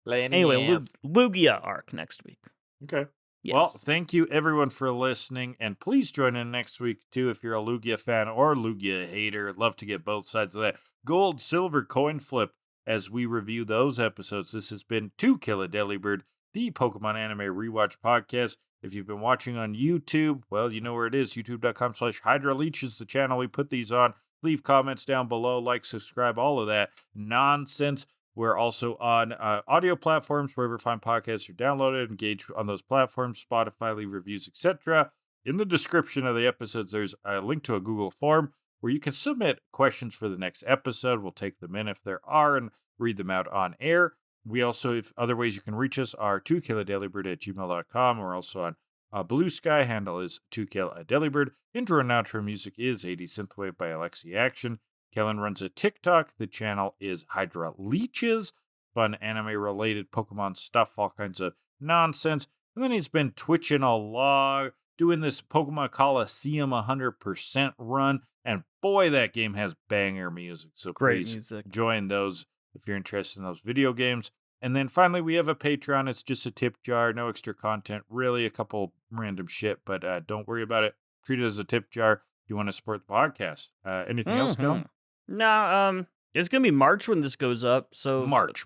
Anyway, Lugia arc next week. Okay. Yes. Well, thank you everyone for listening, and please join in next week too if you're a Lugia fan or Lugia hater. I'd love to get both sides of that gold, silver coin flip as we review those episodes. This has been To Kill a Delibird, the Pokemon Anime Rewatch podcast. If you've been watching on YouTube, well, you know where it is. YouTube.com/HydraLeech is the channel we put these on. Leave comments down below, like, subscribe, all of that nonsense. We're also on audio platforms, wherever fine podcasts are downloaded. Engage on those platforms, Spotify, leave reviews, etc. In the description of the episodes, there's a link to a Google form where you can submit questions for the next episode. We'll take them in if there are and read them out on air. We also, if other ways you can reach us are tokilladelibird@gmail.com. We're also on Blue Sky. Handle is tokilladelibird. Intro and outro music is 80 Synthwave by Alexi Action. Kellan runs a TikTok. The channel is Hydra Leeches. Fun anime-related Pokemon stuff, all kinds of nonsense. And then he's been twitching along, doing this Pokemon Coliseum 100% run. And boy, that game has banger music. So Great please music. join those if you're interested in those video games. And then finally, we have a Patreon. It's just a tip jar, no extra content, really a couple random shit, but don't worry about it. Treat it as a tip jar if you want to support the podcast. Anything else, Kellan? No, it's gonna be March when this goes up. So March.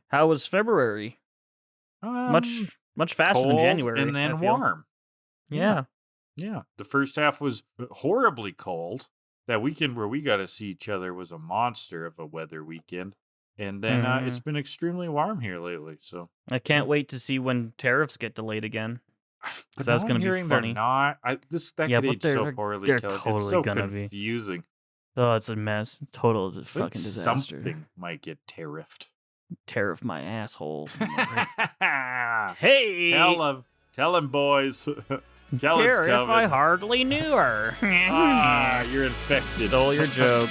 How was February? Much faster than Cold January, and I then feel. warm. Yeah. The first half was horribly cold. That weekend where we got to see each other was a monster of a weather weekend. And then it's been extremely warm here lately. So I can't wait to see when tariffs get delayed again. But that's now gonna I'm be hearing funny. They're not. That Yeah, could but age so they're- poorly. they're Kellan. totally It's so gonna be. confusing. Oh, it's a mess. Total I think fucking disaster. something might get tariffed. Tariff my asshole. Hey, Hey! tell him, boys. Kellan's Tariff, coming. I hardly knew her. You're infected. Stole your joke.